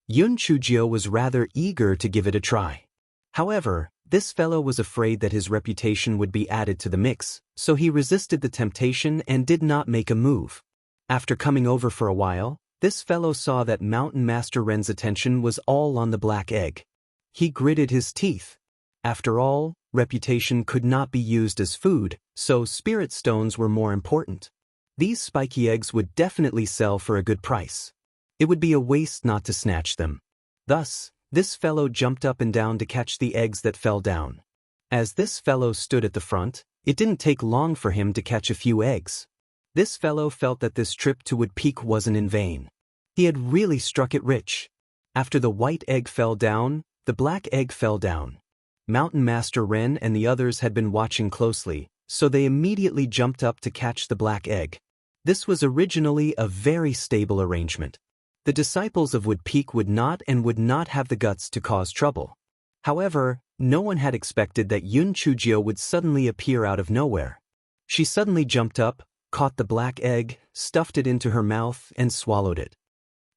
Yun Chujio was rather eager to give it a try. However, this fellow was afraid that his reputation would be added to the mix, so he resisted the temptation and did not make a move. After coming over for a while, this fellow saw that Mountain Master Ren's attention was all on the black egg. He gritted his teeth. After all, reputation could not be used as food, so spirit stones were more important. These spiky eggs would definitely sell for a good price. It would be a waste not to snatch them. Thus, this fellow jumped up and down to catch the eggs that fell down. As this fellow stood at the front, it didn't take long for him to catch a few eggs. This fellow felt that this trip to Wood Peak wasn't in vain. He had really struck it rich. After the white egg fell down, the black egg fell down. Mountain Master Ren and the others had been watching closely, so they immediately jumped up to catch the black egg. This was originally a very stable arrangement. The disciples of Wood Peak would not have the guts to cause trouble. However, no one had expected that Yun Chujio would suddenly appear out of nowhere. She suddenly jumped up, caught the black egg, stuffed it into her mouth, and swallowed it.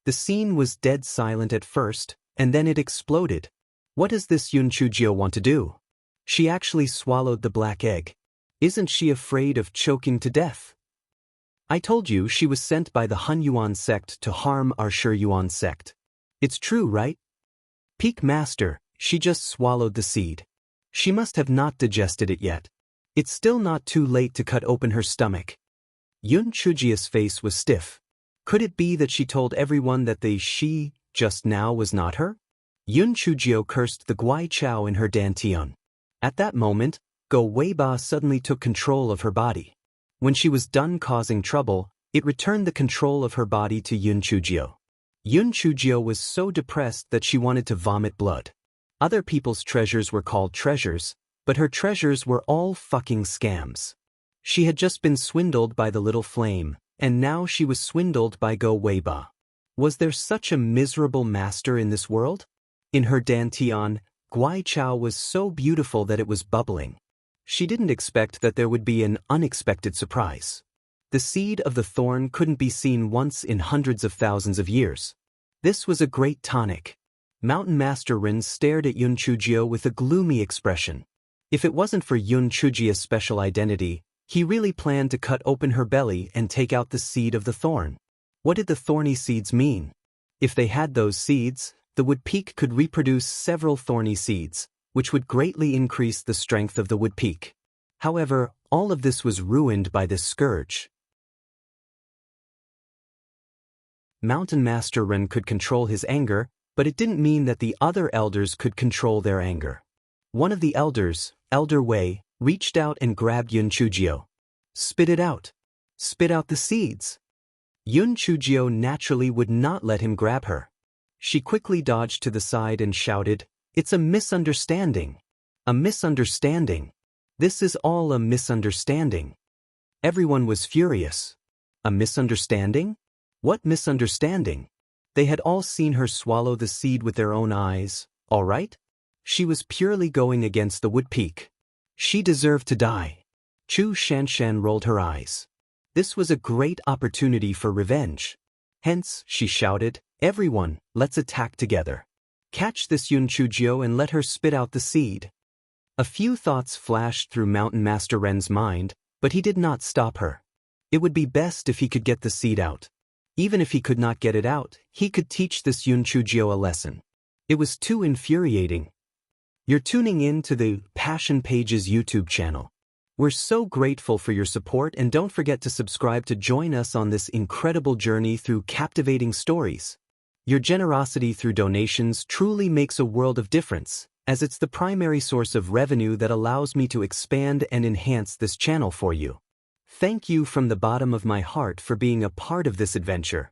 The scene was dead silent at first, and then it exploded. What does this Yun Chujio want to do? She actually swallowed the black egg. Isn't she afraid of choking to death? I told you she was sent by the Han Yuan sect to harm our Shi Yuan sect. It's true, right? Peak Master, she just swallowed the seed. She must have not digested it yet. It's still not too late to cut open her stomach. Yun Chujio's face was stiff. Could it be that she told everyone that the she just now was not her? Yun Chujio cursed the Guai Chao in her dantian. At that moment, Go Weiba suddenly took control of her body. When she was done causing trouble, it returned the control of her body to Yun Chujio. Yun Chujio was so depressed that she wanted to vomit blood. Other people's treasures were called treasures, but her treasures were all fucking scams. She had just been swindled by the little flame, and now she was swindled by Go Weiba. Was there such a miserable master in this world? In her dantian, Guai Chao was so beautiful that it was bubbling. She didn't expect that there would be an unexpected surprise. The seed of the thorn couldn't be seen once in hundreds of thousands of years. This was a great tonic. Mountain Master Rin stared at Yun Chujio with a gloomy expression. If it wasn't for Yun Chujio's special identity, he really planned to cut open her belly and take out the seed of the thorn. What did the thorny seeds mean? If they had those seeds, the Wood Peak could reproduce several thorny seeds, which would greatly increase the strength of the Wood Peak. However, all of this was ruined by this scourge. Mountain Master Ren could control his anger, but it didn't mean that the other elders could control their anger. One of the elders, Elder Wei, reached out and grabbed Yun Chujio. Spit it out. Spit out the seeds. Yun Chujio naturally would not let him grab her. She quickly dodged to the side and shouted, "It's a misunderstanding. A misunderstanding. This is all a misunderstanding." Everyone was furious. A misunderstanding? What misunderstanding? They had all seen her swallow the seed with their own eyes, all right? She was purely going against the Wood Peak. She deserved to die. Chu Shanshan rolled her eyes. This was a great opportunity for revenge. Hence, she shouted, "Everyone, let's attack together. Catch this Yun Chujio and let her spit out the seed." A few thoughts flashed through Mountain Master Ren's mind, but he did not stop her. It would be best if he could get the seed out. Even if he could not get it out, he could teach this Yun Chujio a lesson. It was too infuriating. You're tuning in to the Passion Pages YouTube channel. We're so grateful for your support, and don't forget to subscribe to join us on this incredible journey through captivating stories. Your generosity through donations truly makes a world of difference, as it's the primary source of revenue that allows me to expand and enhance this channel for you. Thank you from the bottom of my heart for being a part of this adventure.